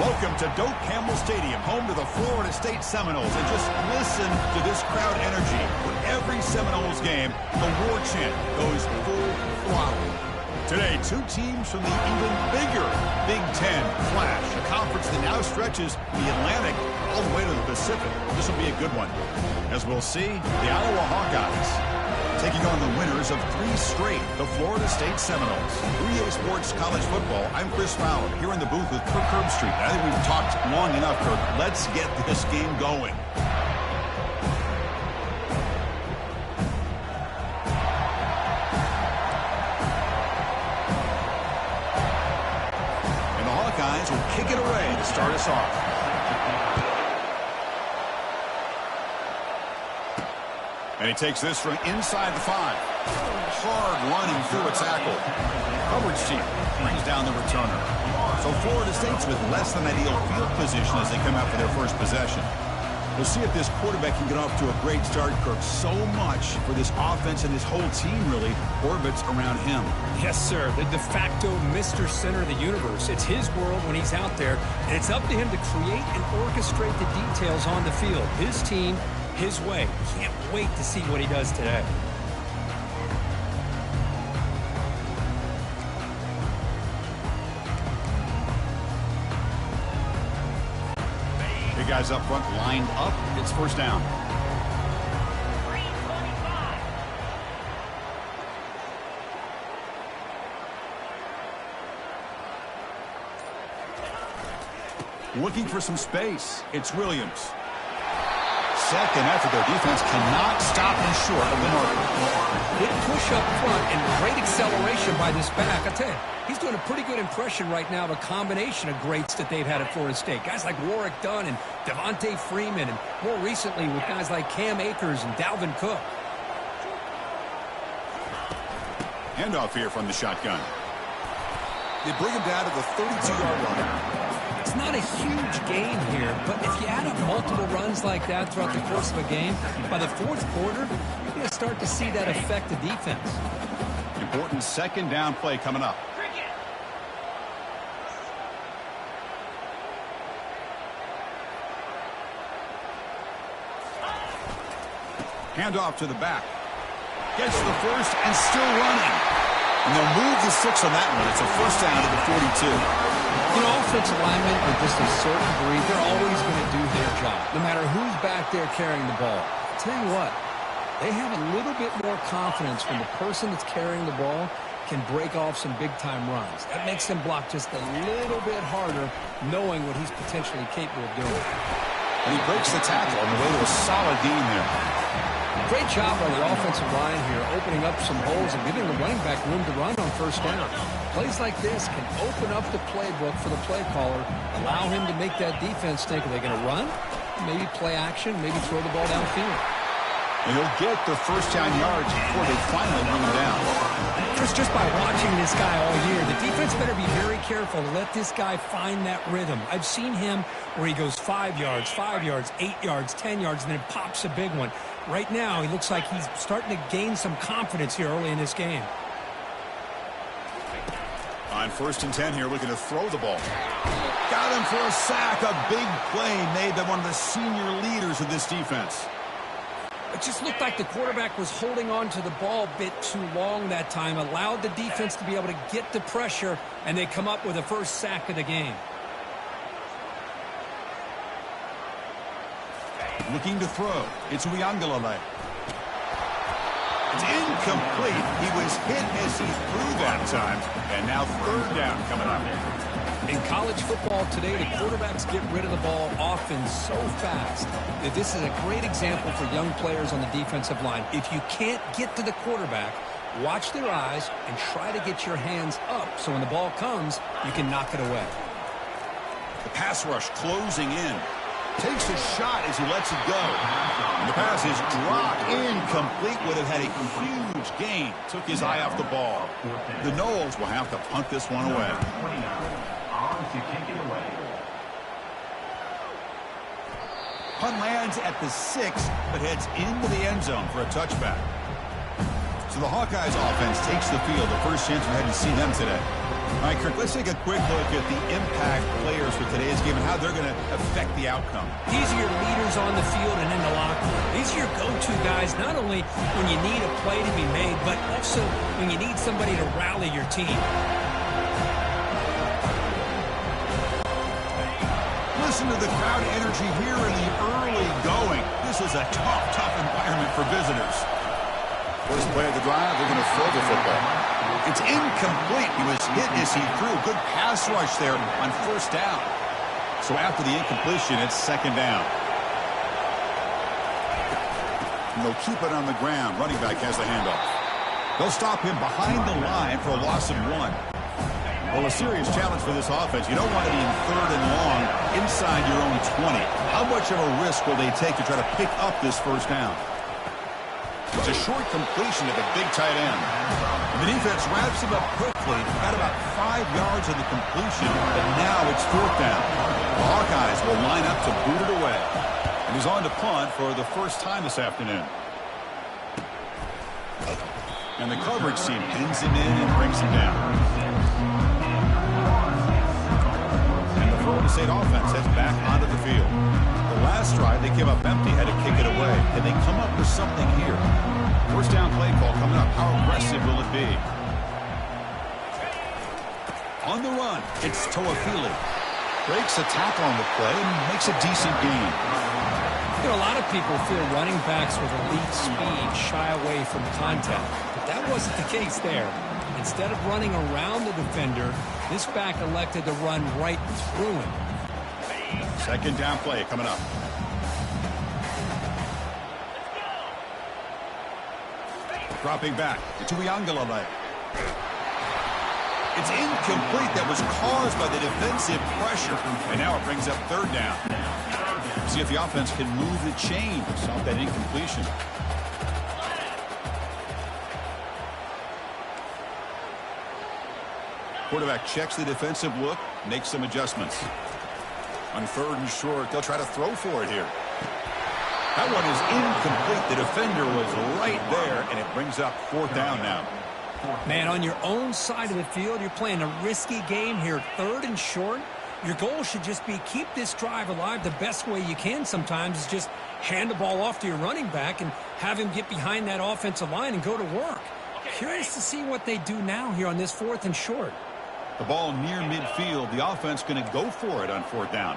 Welcome to Doak Campbell Stadium, home to the Florida State Seminoles. And just listen to this crowd energy. For every Seminoles game, the war chant goes full throttle. Today, two teams from the even bigger Big Ten clash. A conference that now stretches from the Atlantic all the way to the Pacific. This will be a good one. As we'll see, the Iowa Hawkeyes taking on the winners of 3 straight, the Florida State Seminoles. 3A Sports College Football, I'm Chris Fowler, here in the booth with Kirk Herbstreit. I think we've talked long enough, Kirk. Let's get this game going. And the Hawkeyes will kick it away to start us off. And he takes this from inside the 5. Hard running through a tackle. Coverage team brings down the returner. So Florida State's with less than ideal field position as they come out for their first possession. We'll see if this quarterback can get off to a great start, Kirk. So much for this offense and this whole team really orbits around him. Yes, sir. The de facto Mr. Center of the universe. It's his world when he's out there, and it's up to him to create and orchestrate the details on the field. His team, his way. Can't wait to see what he does today. Big guys up front lined up. It's first down. Looking for some space. It's Williams. Second effort, their defense cannot stop him short of the marker. Good push up front and great acceleration by this back. I tell you, he's doing a pretty good impression right now of a combination of greats that they've had at Florida State. Guys like Warwick Dunn and Devontae Freeman, and more recently with guys like Cam Akers and Dalvin Cook. Handoff here from the shotgun. They bring him down to the 32-yard line. It's not a huge gain here, but if you add up multiple runs like that throughout the course of a game, by the fourth quarter, you're going to start to see that affect the defense. Important second down play coming up. Handoff to the back. Gets the first and still running. And they'll move the 6 on that one. It's a first down to the 42. You know, offensive linemen are just a certain breed. They're always going to do their job, no matter who's back there carrying the ball. I'll tell you what, they have a little bit more confidence when the person that's carrying the ball can break off some big-time runs. That makes them block just a little bit harder, knowing what he's potentially capable of doing. And he breaks the tackle on the way to a solid gain there. Great job by the offensive line here, opening up some holes and giving the running back room to run on first down. Plays like this can open up the playbook for the play caller, allow him to make that defense think, are they going to run? Maybe play action, maybe throw the ball downfield. And he'll get the first down yards before they finally bring him down. Just by watching this guy all year, the defense better be very careful to let this guy find that rhythm. I've seen him where he goes 5 yards, 8 yards, 10 yards, and then pops a big one. Right now, he looks like he's starting to gain some confidence here early in this game. On 1st and 10 here, looking to throw the ball. Got him for a sack. A big play made by one of the senior leaders of this defense. It just looked like the quarterback was holding on to the ball a bit too long that time, allowed the defense to be able to get the pressure, and they come up with the first sack of the game. Looking to throw. It's Uiagalelei. It's incomplete. He was hit as he threw that time. And now third down coming up. In college football today, the quarterbacks get rid of the ball often so fast that this is a great example for young players on the defensive line. If you can't get to the quarterback, watch their eyes and try to get your hands up so when the ball comes, you can knock it away. The pass rush closing in. Takes a shot as he lets it go. And the pass is dropped. Incomplete. Would have had a huge gain. Took his eye off the ball. The Noles will have to punt this one away. Punt lands at the 6, but heads into the end zone for a touchback. So the Hawkeyes offense takes the field. The first chance we had to see them today. All right, Kirk, let's take a quick look at the impact players for today's game and how they're going to affect the outcome. These are your leaders on the field and in the locker room. These are your go-to guys, not only when you need a play to be made, but also when you need somebody to rally your team. Listen to the crowd energy here in the early going. This is a tough environment for visitors. First play of the drive, they're going to throw the football. It's incomplete. He was hit as he threw. Good pass rush there on first down. So after the incompletion, it's second down. And they'll keep it on the ground. Running back has the handoff. They'll stop him behind the line for a loss of 1. Well, a serious challenge for this offense. You don't want to be in third and long inside your own 20. How much of a risk will they take to try to pick up this first down? It's a short completion to the big tight end. The defense wraps him up quickly. Got about 5 yards of the completion, but now it's fourth down. The Hawkeyes will line up to boot it away. And he's on to punt for the first time this afternoon. And the coverage team pins him in and brings him down. And the Florida State offense heads back onto the field. The last drive, they came up empty, had to kick it away. And they come up with something here. First down play call coming up. How aggressive will it be? On the run, it's Toafili. Breaks a tackle on the play and makes a decent gain. You know, a lot of people feel running backs with elite speed shy away from contact. But that wasn't the case there. Instead of running around the defender, this back elected to run right through him. Second down play coming up. Dropping back to Uiagalelei. It's incomplete. That was caused by the defensive pressure. And now it brings up third down. See if the offense can move the chains off that incompletion. Quarterback checks the defensive look, makes some adjustments. On third and short, they'll try to throw for it here. That one is incomplete. The defender was right there, and it brings up fourth down now. Man, on your own side of the field, you're playing a risky game here. Third and short, your goal should just be keep this drive alive the best way you can sometimes is just hand the ball off to your running back and have him get behind that offensive line and go to work. Curious to see what they do now here on this fourth and short. The ball near midfield. The offense going to go for it on fourth down.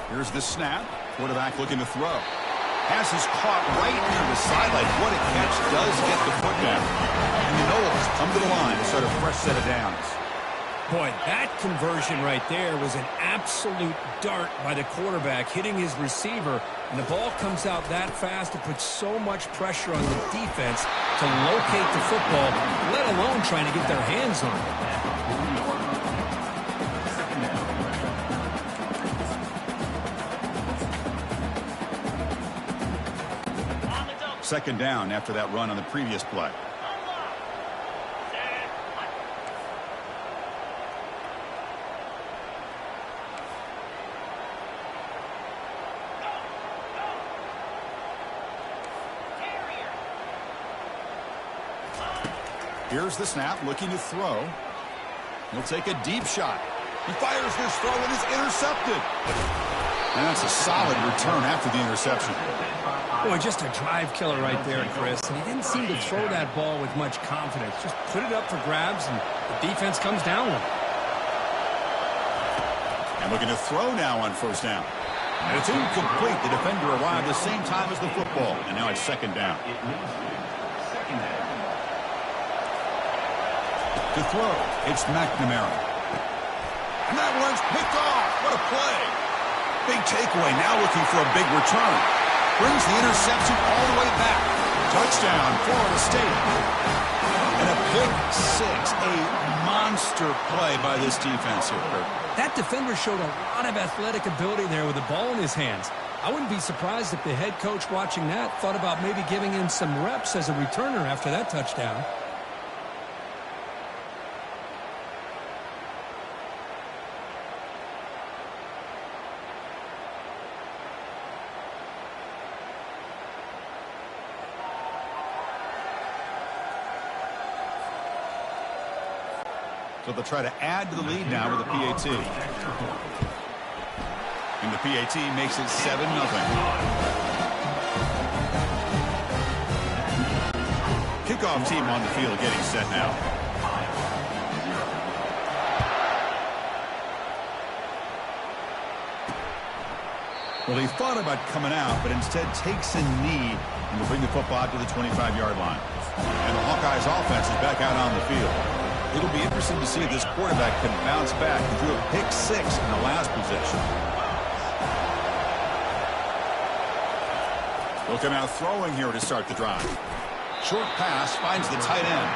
Here's the snap. Quarterback looking to throw. Pass is caught right near the sideline. What a catch does get the foot down. And the Noles come to the line to start a fresh set of downs. Boy, that conversion right there was an absolute dart by the quarterback hitting his receiver. And the ball comes out that fast. It puts so much pressure on the defense to locate the football, let alone trying to get their hands on it. Second down after that run on the previous play. Here's the snap, looking to throw. He'll take a deep shot. He fires this throw and is intercepted. And that's a solid return after the interception. Boy, just a drive killer right there, Chris. And he didn't seem to throw that ball with much confidence. Just put it up for grabs, and the defense comes down with it. And looking to throw now on first down. And it's incomplete. The defender arrived the same time as the football. And now it's second down. To throw, it's McNamara. And that one's picked off. What a play. Big takeaway. Now looking for a big return. Brings the interception all the way back. Touchdown, Florida State. And a pick six. A monster play by this defense here, Kurt. That defender showed a lot of athletic ability there with the ball in his hands. I wouldn't be surprised if the head coach watching that thought about maybe giving him some reps as a returner after that touchdown. So they'll try to add to the lead now with a PAT. And the PAT makes it 7-0. Kickoff team on the field getting set now. Well, he thought about coming out, but instead takes a knee and will bring the football out to the 25-yard line. And the Hawkeyes offense is back out on the field. It'll be interesting to see if this quarterback can bounce back. He threw a pick 6 in the last possession. They'll come out throwing here to start the drive. Short pass finds the tight end.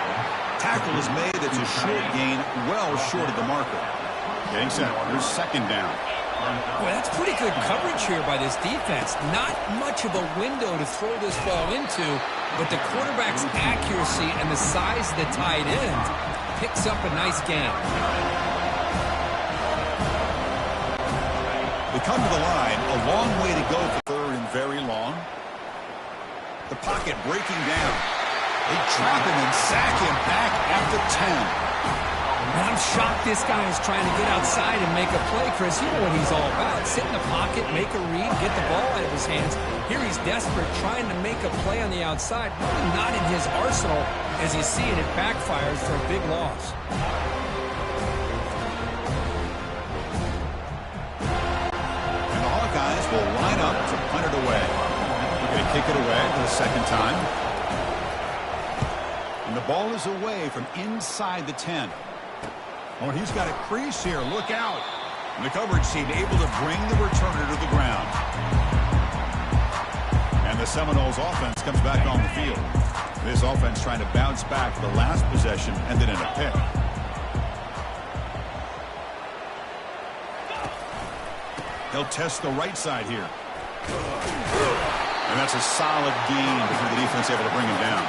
Tackle is made. It's a short gain, well short of the marker. Getting set. Here's second down. Well, that's pretty good coverage here by this defense. Not much of a window to throw this ball into, but the quarterback's accuracy and the size of the tight end picks up a nice gain. They come to the line. A long way to go for third and very long. The pocket breaking down. They trap him and sack him back at the 10. And I'm shocked this guy is trying to get outside and make a play, Chris. You know what he's all about. Sit in the pocket, make a read, get the ball out of his hands. Here he's desperate, trying to make a play on the outside. Really not in his arsenal. As you see it, it backfires for a big loss. And the Hawkeyes will line up to punt it away. They're going to kick it away for the second time. And the ball is away from inside the 10. Oh, and he's got a crease here. Look out. And the coverage team able to bring the returner to the ground. And the Seminoles offense comes back on the field. This offense trying to bounce back the last possession and then in a pick. They'll test the right side here. And that's a solid gain before the defense able to bring him down.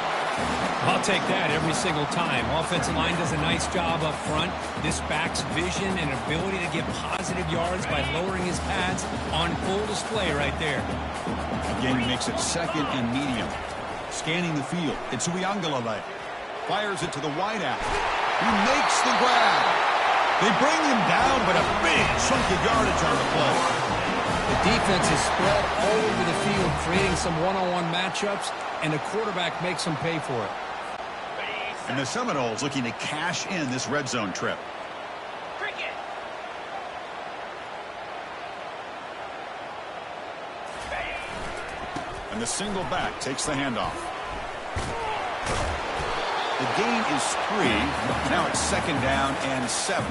I'll take that every single time. Offensive line does a nice job up front. This back's vision and ability to get positive yards by lowering his pads on full display right there. Again, he makes it second and medium. Scanning the field. It's Uiagalelei. Fires it to the wideout. He makes the grab. They bring him down, but a big chunk of yardage on the play. The defense is spread all over the field, creating some one-on-one matchups, and the quarterback makes them pay for it. And the Seminoles looking to cash in this red zone trip. And the single back takes the handoff. The gain is 3. Now it's second down and 7.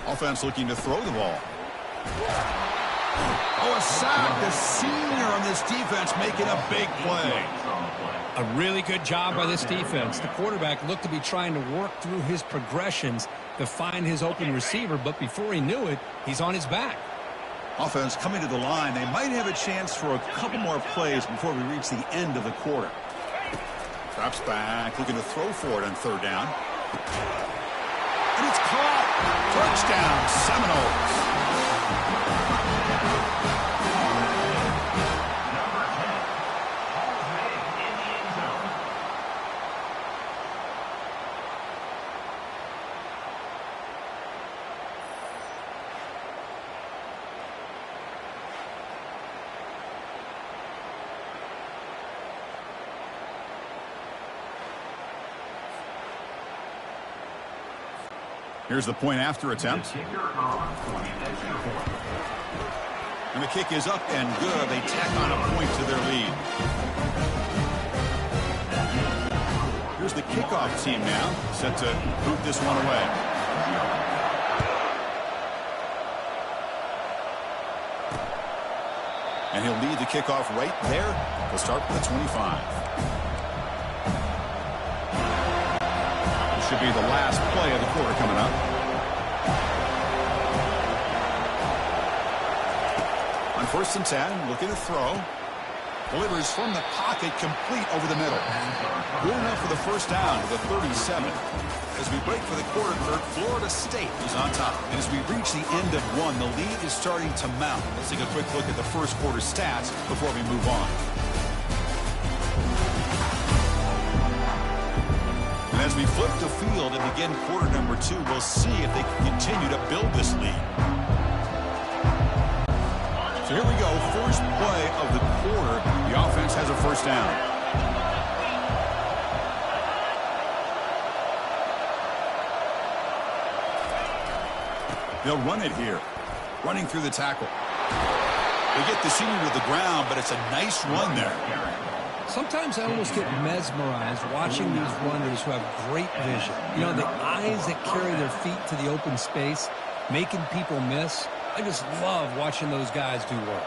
Offense looking to throw the ball. Oh, a sack. The senior on this defense making a big play. A really good job by this defense. The quarterback looked to be trying to work through his progressions to find his open receiver, but before he knew it, he's on his back. Offense coming to the line. They might have a chance for a couple more plays before we reach the end of the quarter. Drops back, looking to throw for it on third down. And it's caught. Touchdown, Seminoles. Here's the point after attempt. And the kick is up and good. They tack on a point to their lead. Here's the kickoff team now, set to boot this one away. And he'll lead the kickoff right there. He'll start with the 25. Should be the last play of the quarter coming up. On 1st and 10, looking to throw. Delivers from the pocket, complete over the middle. Good enough for the first down to the 37. As we break for the quarter, Kurt, Florida State is on top. And as we reach the end of one, the lead is starting to mount. Let's take a quick look at the first quarter stats before we move on. And as we flip the field and begin quarter number 2, we'll see if they can continue to build this lead. So here we go, first play of the quarter. The offense has a first down. They'll run it here, running through the tackle. They get the senior to the ground, but it's a nice run there. Sometimes I almost get mesmerized watching these runners who have great vision. You know, the eyes that carry their feet to the open space, making people miss. I just love watching those guys do work.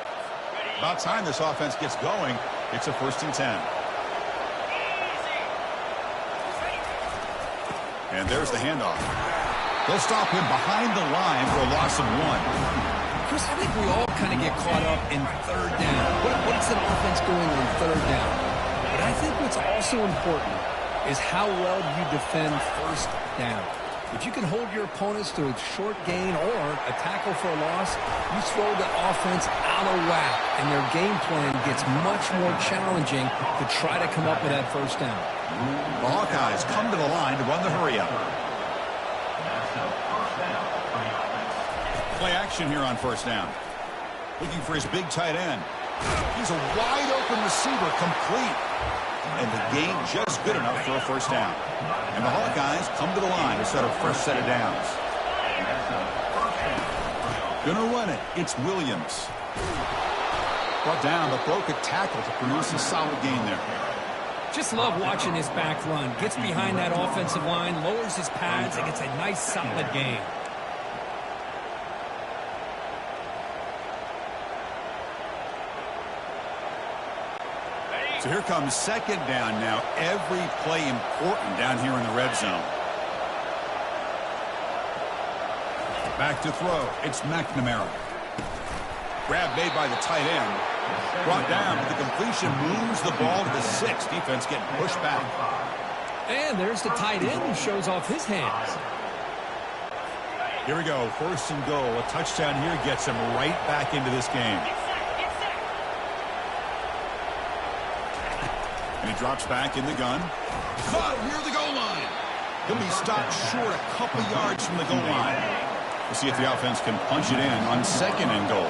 About time this offense gets going. It's a 1st and 10. And there's the handoff. They'll stop him behind the line for a loss of 1. Chris, I think we all kind of get caught up in third down. What's an offense doing on third down? But I think what's also important is how well you defend first down. If you can hold your opponents to a short gain or a tackle for a loss, you throw the offense out of whack, and their game plan gets much more challenging to try to come up with that first down. The Hawkeyes come to the line to run the hurry-up. Play action here on first down. Looking for his big tight end. He's a wide-open receiver, complete. And the gain just good enough for a first down. And the Hawkeyes come to the line to set a fresh set of downs. Gonna run it. It's Williams. Brought down, but broke a tackle to produce a solid gain there. Just love watching this back run. Gets behind that offensive line, lowers his pads, and gets a nice solid gain. So here comes second down now. Every play important down here in the red zone. Back to throw. It's McNamara. Grab made by the tight end. Brought down, but the completion moves the ball to the 6. Defense getting pushed back. And there's the tight end who shows off his hands. Here we go. 1st and goal. A touchdown here gets him right back into this game. And he drops back in the gun. Caught near the goal line. He'll be stopped short a couple yards from the goal line. We'll see if the offense can punch it in on 2nd and goal.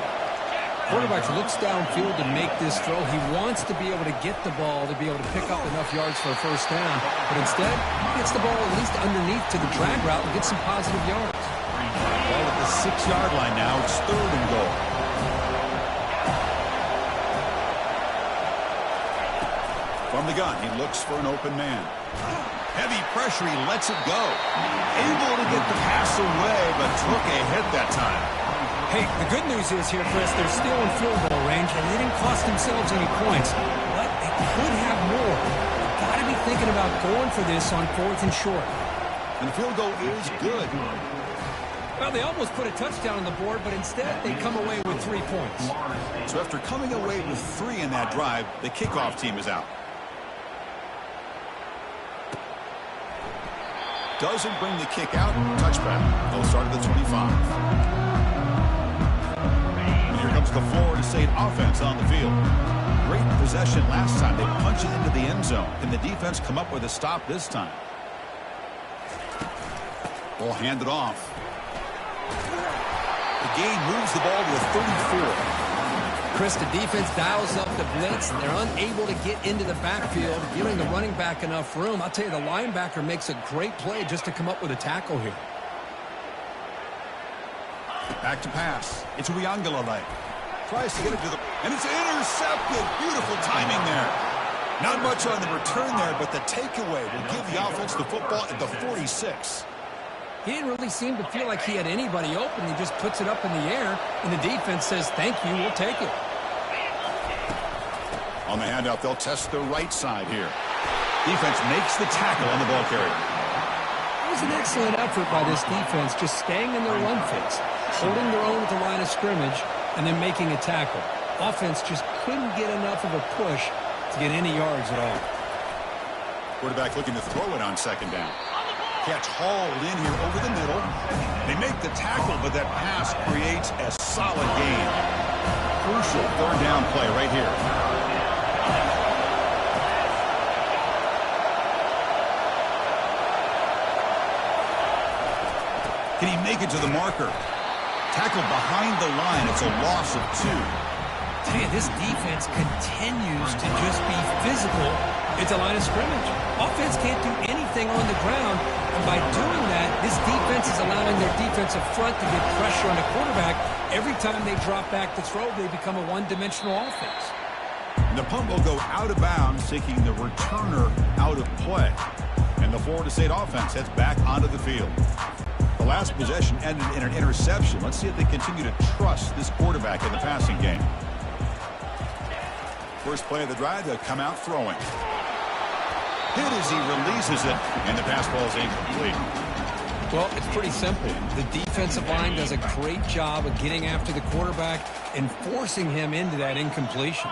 Quarterback looks downfield to make this throw. He wants to be able to get the ball to be able to pick up enough yards for a first down. But instead, he gets the ball at least underneath to the drag route and gets some positive yards. Ball at the 6-yard line now. It's 3rd and goal. From the gun, he looks for an open man. Heavy pressure, he lets it go. Able to get the pass away, but took a hit that time. Hey, the good news is here, Chris, they're still in field goal range, and they didn't cost themselves any points. But they could have more. They've got to be thinking about going for this on 4th and short. And the field goal is good. Well, they almost put a touchdown on the board, but instead they come away with 3 points. So after coming away with 3 in that drive, the kickoff team is out. Doesn't bring the kick out. Touchback. They'll start at the 25. And here comes the Florida State offense on the field. Great possession last time. They punch it into the end zone. Can the defense come up with a stop this time? Ball handed off. The gain moves the ball to the 34. Chris, the defense dials up the blitz. They're unable to get into the backfield, giving the running back enough room. I'll tell you, the linebacker makes a great play just to come up with a tackle here. Back to pass. It's Uiagalelei. Tries to get it to the... And it's intercepted. Beautiful timing there. Not much on the return there, but the takeaway will give the offense the football at the 46. He didn't really seem to feel like he had anybody open. He just puts it up in the air, and the defense says, thank you, we'll take it. On the handoff, they'll test the right side here. Defense makes the tackle on the ball carrier. It was an excellent effort by this defense, just staying in their run fits, holding their own at the line of scrimmage, and then making a tackle. Offense just couldn't get enough of a push to get any yards at all. Quarterback looking to throw it on second down. Catch hauled in here over the middle. They make the tackle, but that pass creates a solid gain. Crucial third down play right here. Can he make it to the marker? Tackled behind the line. It's a loss of 2. This defense continues to just be physical at the line of scrimmage. Offense can't do anything on the ground, and by doing that, this defense is allowing their defensive front to get pressure on the quarterback. Every time they drop back to throw, they become a one-dimensional offense. And the punt will go out of bounds, taking the returner out of play. And the Florida State offense heads back onto the field. The last possession ended in an interception. Let's see if they continue to trust this quarterback in the passing game. First play of the drive, they'll come out throwing. Hit as he releases it, and the pass ball is incomplete. Well, it's pretty simple. The defensive line does a great job of getting after the quarterback and forcing him into that incompletion.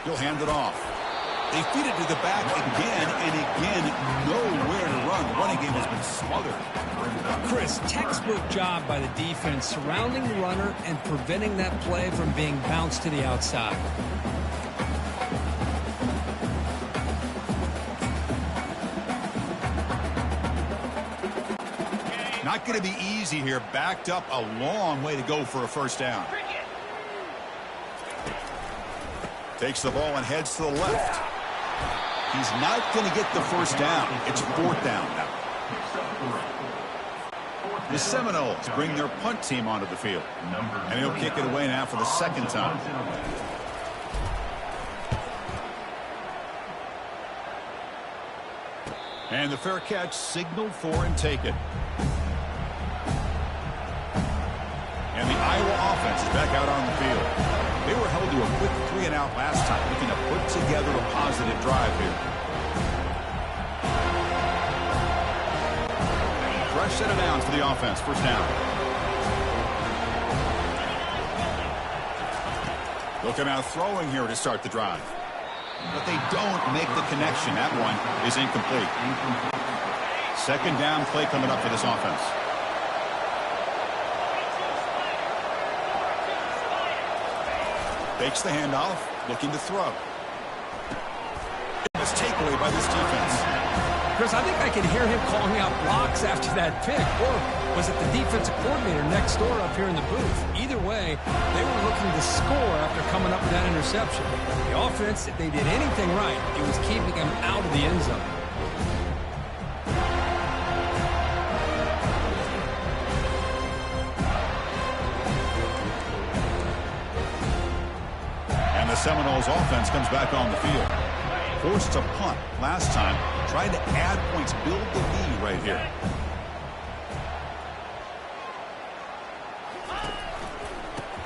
He'll hand it off. They feed it to the back again and again. Nowhere to run. The running game has been smothered. Chris, textbook job by the defense surrounding the runner and preventing that play from being bounced to the outside. Not going to be easy here. Backed up a long way to go for a first down. Takes the ball and heads to the left. He's not going to get the first down. It's fourth down now. The Seminoles bring their punt team onto the field. And he'll kick it away now for the second time. And the fair catch signaled for and taken. And the Iowa offense is back out on the field. They were held to a quick 3-and-out last time, looking to put together a positive drive here. Fresh set of downs for the offense. First down. They'll come out throwing here to start the drive. But they don't make the connection. That one is incomplete. Second down play coming up for this offense. Fakes the handoff, looking to throw. This takeaway by this defense. Chris, I think I can hear him calling out blocks after that pick. Or was it the defensive coordinator next door up here in the booth? Either way, they were looking to score after coming up with that interception. The offense, if they did anything right, it was keeping them out of the end zone. The Seminoles offense comes back on the field. Forced to punt last time. Trying to add points, build the lead right here.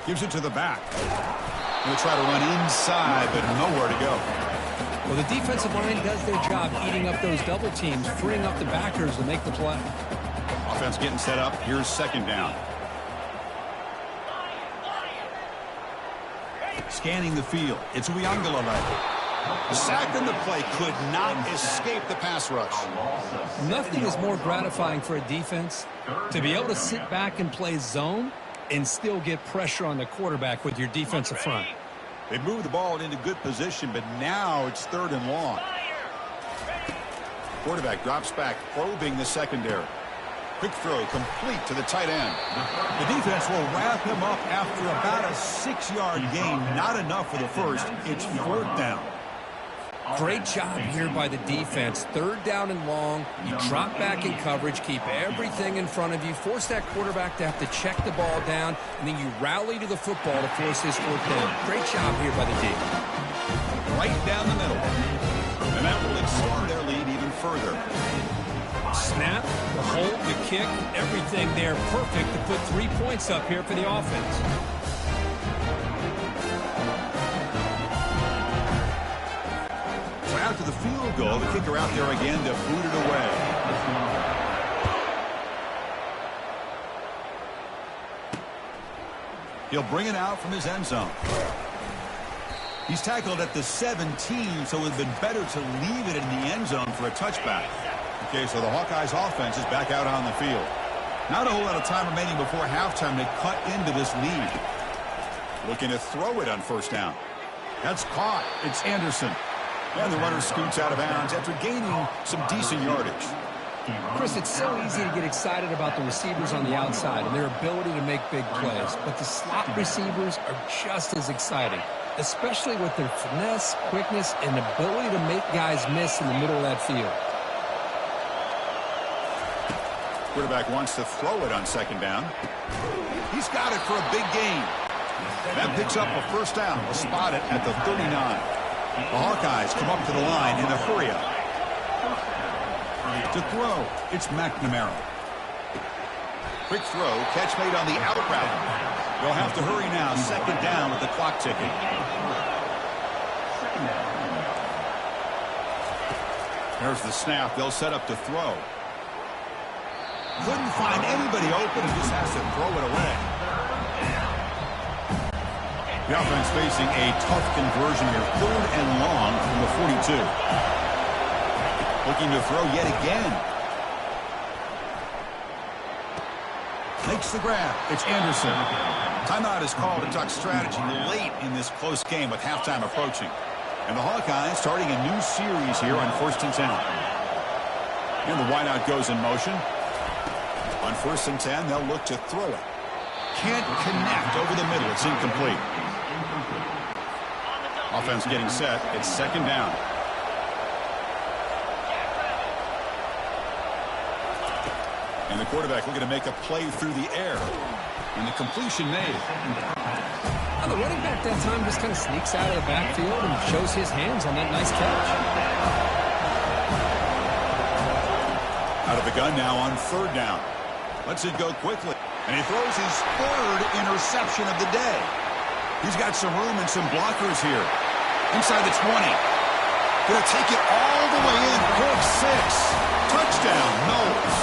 Gives it to the back. Going to try to run inside, but nowhere to go. Well, the defensive line does their job eating up those double teams, freeing up the backers to make the play. Offense getting set up. Here's second down. Scanning the field. It's Uiagalelei. The sack and the play could not escape the pass rush. Nothing is more gratifying for a defense to be able to sit back and play zone and still get pressure on the quarterback with your defensive front. They moved the ball into good position, but now it's third and long. Quarterback drops back, probing the secondary. Quick throw complete to the tight end. The defense will wrap him up after about a 6-yard gain. Not enough for the first. It's fourth down. Great job here by the defense. Third down and long. You drop back in coverage, keep everything in front of you, force that quarterback to have to check the ball down, and then you rally to the football to force this fourth down. Great job here by the D. Right down the middle. And that will extend their lead even further. Snap, the hold, the kick, everything there perfect to put 3 points up here for the offense. So after the field goal, the kicker out there again to boot it away. He'll bring it out from his end zone. He's tackled at the 17, so it would have been better to leave it in the end zone for a touchback. Okay, so the Hawkeyes offense is back out on the field. Not a whole lot of time remaining before halftime to cut into this lead. Looking to throw it on first down. That's caught. It's Anderson. And the runner scoots out of bounds after gaining some decent yardage. Chris, it's so easy to get excited about the receivers on the outside and their ability to make big plays, but the slot receivers are just as exciting, especially with their finesse, quickness, and ability to make guys miss in the middle of that field. Quarterback wants to throw it on second down. He's got it for a big gain. That picks up a first down. We'll spot it at the 39. The Hawkeyes come up to the line in a hurry-up. To throw, it's McNamara. Quick throw, catch made on the out route. They'll have to hurry now, second down with the clock ticking. There's the snap, they'll set up to throw. Couldn't find anybody open and just has to throw it away. The offense facing a tough conversion here, 3rd and long from the 42. Looking to throw yet again. Makes the grab. It's Anderson. Timeout is called to talk strategy late in this close game with halftime approaching. And the Hawkeyes starting a new series here on 1st and 10. And the wideout goes in motion. On 1st and 10, they'll look to throw it. Can't connect over the middle. It's incomplete. Offense getting set. It's second down. And the quarterback looking to make a play through the air. And the completion made. Well, the running back that time just kind of sneaks out of the backfield and shows his hands on that nice catch. Out of the gun now on 3rd down. Lets it go quickly. And he throws his 3rd interception of the day. He's got some room and some blockers here. Inside the 20. Going to take it all the way in. Pick 6. Touchdown, Knowles.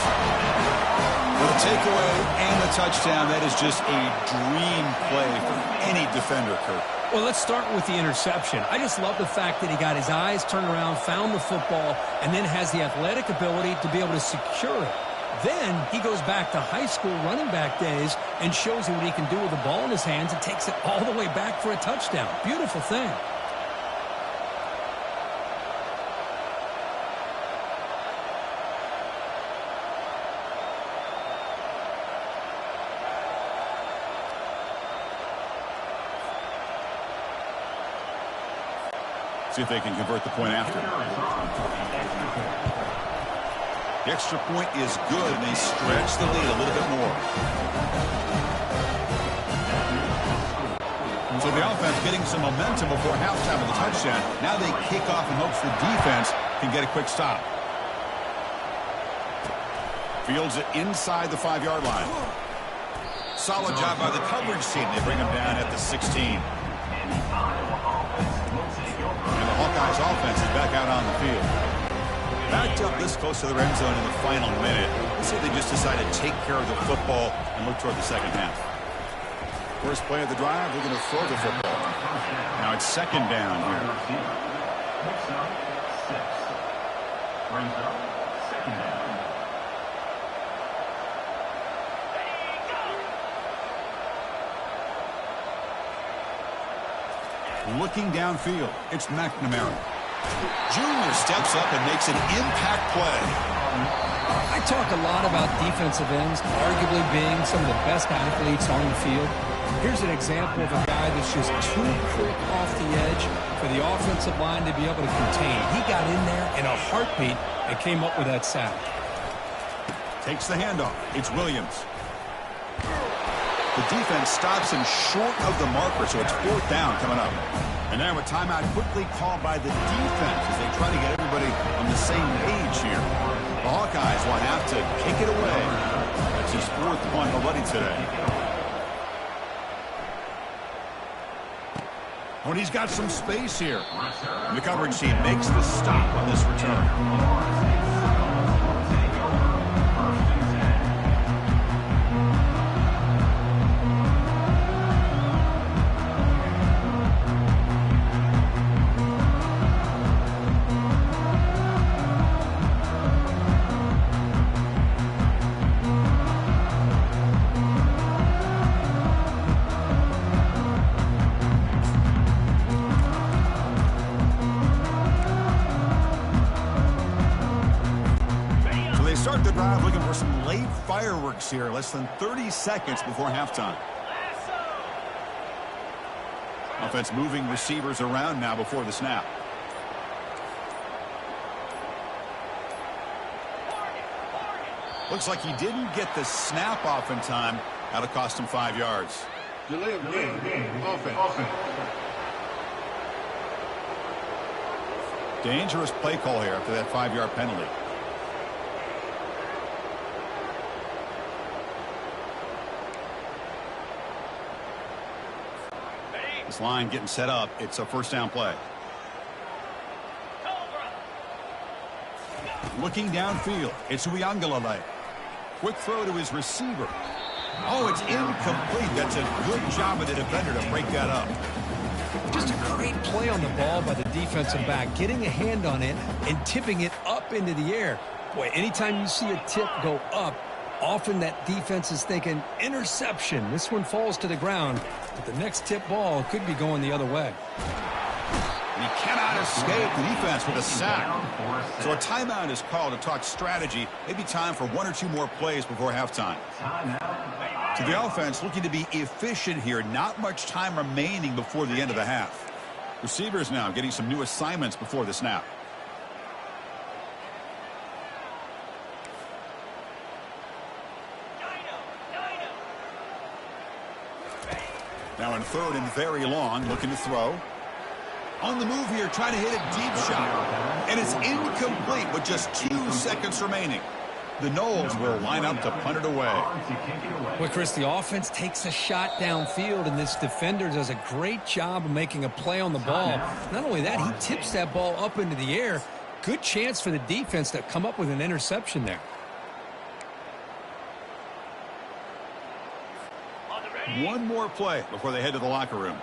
With a takeaway and a touchdown, that is just a dream play for any defender, Kurt. Well, let's start with the interception. I just love the fact that he got his eyes turned around, found the football, and then has the athletic ability to be able to secure it. Then he goes back to high school running back days and shows you what he can do with the ball in his hands and takes it all the way back for a touchdown. Beautiful thing. See if they can convert the point after. The extra point is good, and they stretch the lead a little bit more. So the offense getting some momentum before halftime with the touchdown. Now they kick off in hopes the defense can get a quick stop. Fields it inside the 5-yard line. Solid job by the coverage team. They bring him down at the 16. And the Hawkeyes offense is back out on the field. Backed up this close to the red zone in the final minute. Let's see if they just decide to take care of the football and look toward the second half. First play of the drive, they're going to throw the football. Now it's second down here. Looking downfield, it's McNamara. Junior steps up and makes an impact play. I talk a lot about defensive ends arguably being some of the best athletes on the field. Here's an example of a guy that's just too quick off the edge for the offensive line to be able to contain. He got in there in a heartbeat and came up with that sack. Takes the handoff. It's Williams. The defense stops him short of the marker, so it's 4th down coming up. And now a timeout quickly called by the defense as they try to get everybody on the same page here. The Hawkeyes will have to kick it away. That's his 4th one already today. When he's got some space here. And the coverage team makes the stop on this return. crowd looking for some late fireworks here. Less than 30 seconds before halftime. Offense moving receivers around now before the snap. Looks like he didn't get the snap off in time. That'll cost him 5 yards. Delay of game. Offense. Dangerous play call here after that 5-yard penalty. This line getting set up. It's a first down play. Looking downfield. It's Uiagalelei. Quick throw to his receiver. Oh, it's incomplete. That's a good job of the defender to break that up. Just a great play on the ball by the defensive back, getting a hand on it and tipping it up into the air. Boy, anytime you see a tip go up, often that defense is thinking interception. This one falls to the ground, but the next tip ball could be going the other way. And he cannot escape the defense with a sack. So a timeout is called to talk strategy. Maybe time for 1 or 2 more plays before halftime. So the offense looking to be efficient here. Not much time remaining before the end of the half. Receivers now getting some new assignments before the snap. Now in third and very long, looking to throw. On the move here, trying to hit a deep shot. And it's incomplete with just 2 seconds remaining. The Noles will line up to punt it away. Well, Chris, the offense takes a shot downfield, and this defender does a great job of making a play on the ball. Not only that, he tips that ball up into the air. Good chance for the defense to come up with an interception there. One more play before they head to the locker room.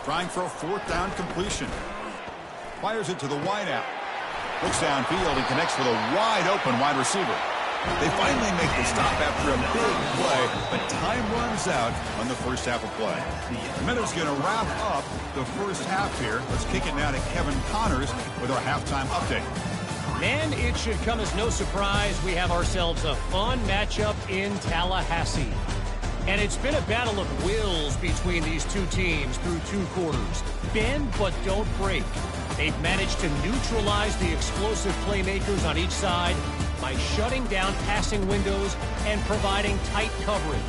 Trying for a 4th down completion. Fires it to the wideout. Looks downfield and connects with a wide open wide receiver. They finally make the stop after a big play, but time runs out on the first half of play. The Meadows going to wrap up the first half here. Let's kick it now to Kevin Connors with our halftime update. And it should come as no surprise we have ourselves a fun matchup in Tallahassee. And it's been a battle of wills between these two teams through 2 quarters. Bend but don't break. They've managed to neutralize the explosive playmakers on each side by shutting down passing windows and providing tight coverage.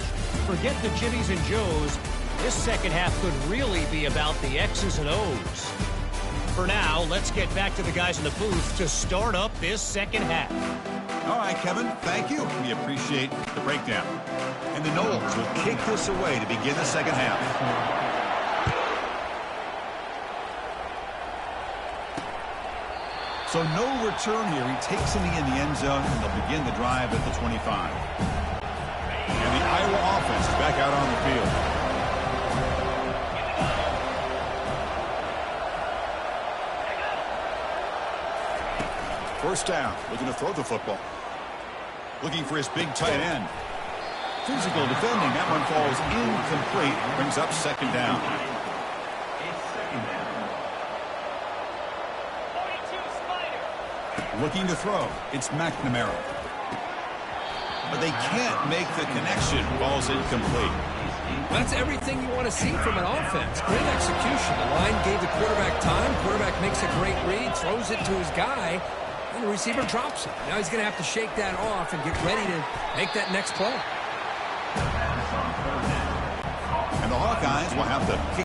Forget the Jimmies and Joes. This second half could really be about the X's and O's. For now, let's get back to the guys in the booth to start up this second half. All right, Kevin, thank you. We appreciate the breakdown. And the Noles will kick this away to begin the second half. So no return here. He takes it in the end zone, and they'll begin the drive at the 25. And the Iowa offense is back out on the field. First down, looking to throw the football. Looking for his big tight end. Physical defending. That one falls incomplete. Brings up second down. Looking to throw. It's McNamara. But they can't make the connection. Ball's incomplete. That's everything you want to see from an offense. Great execution. The line gave the quarterback time. Quarterback makes a great read, throws it to his guy, and the receiver drops it. Now he's going to have to shake that off and get ready to make that next play. And the Hawkeyes will have to kick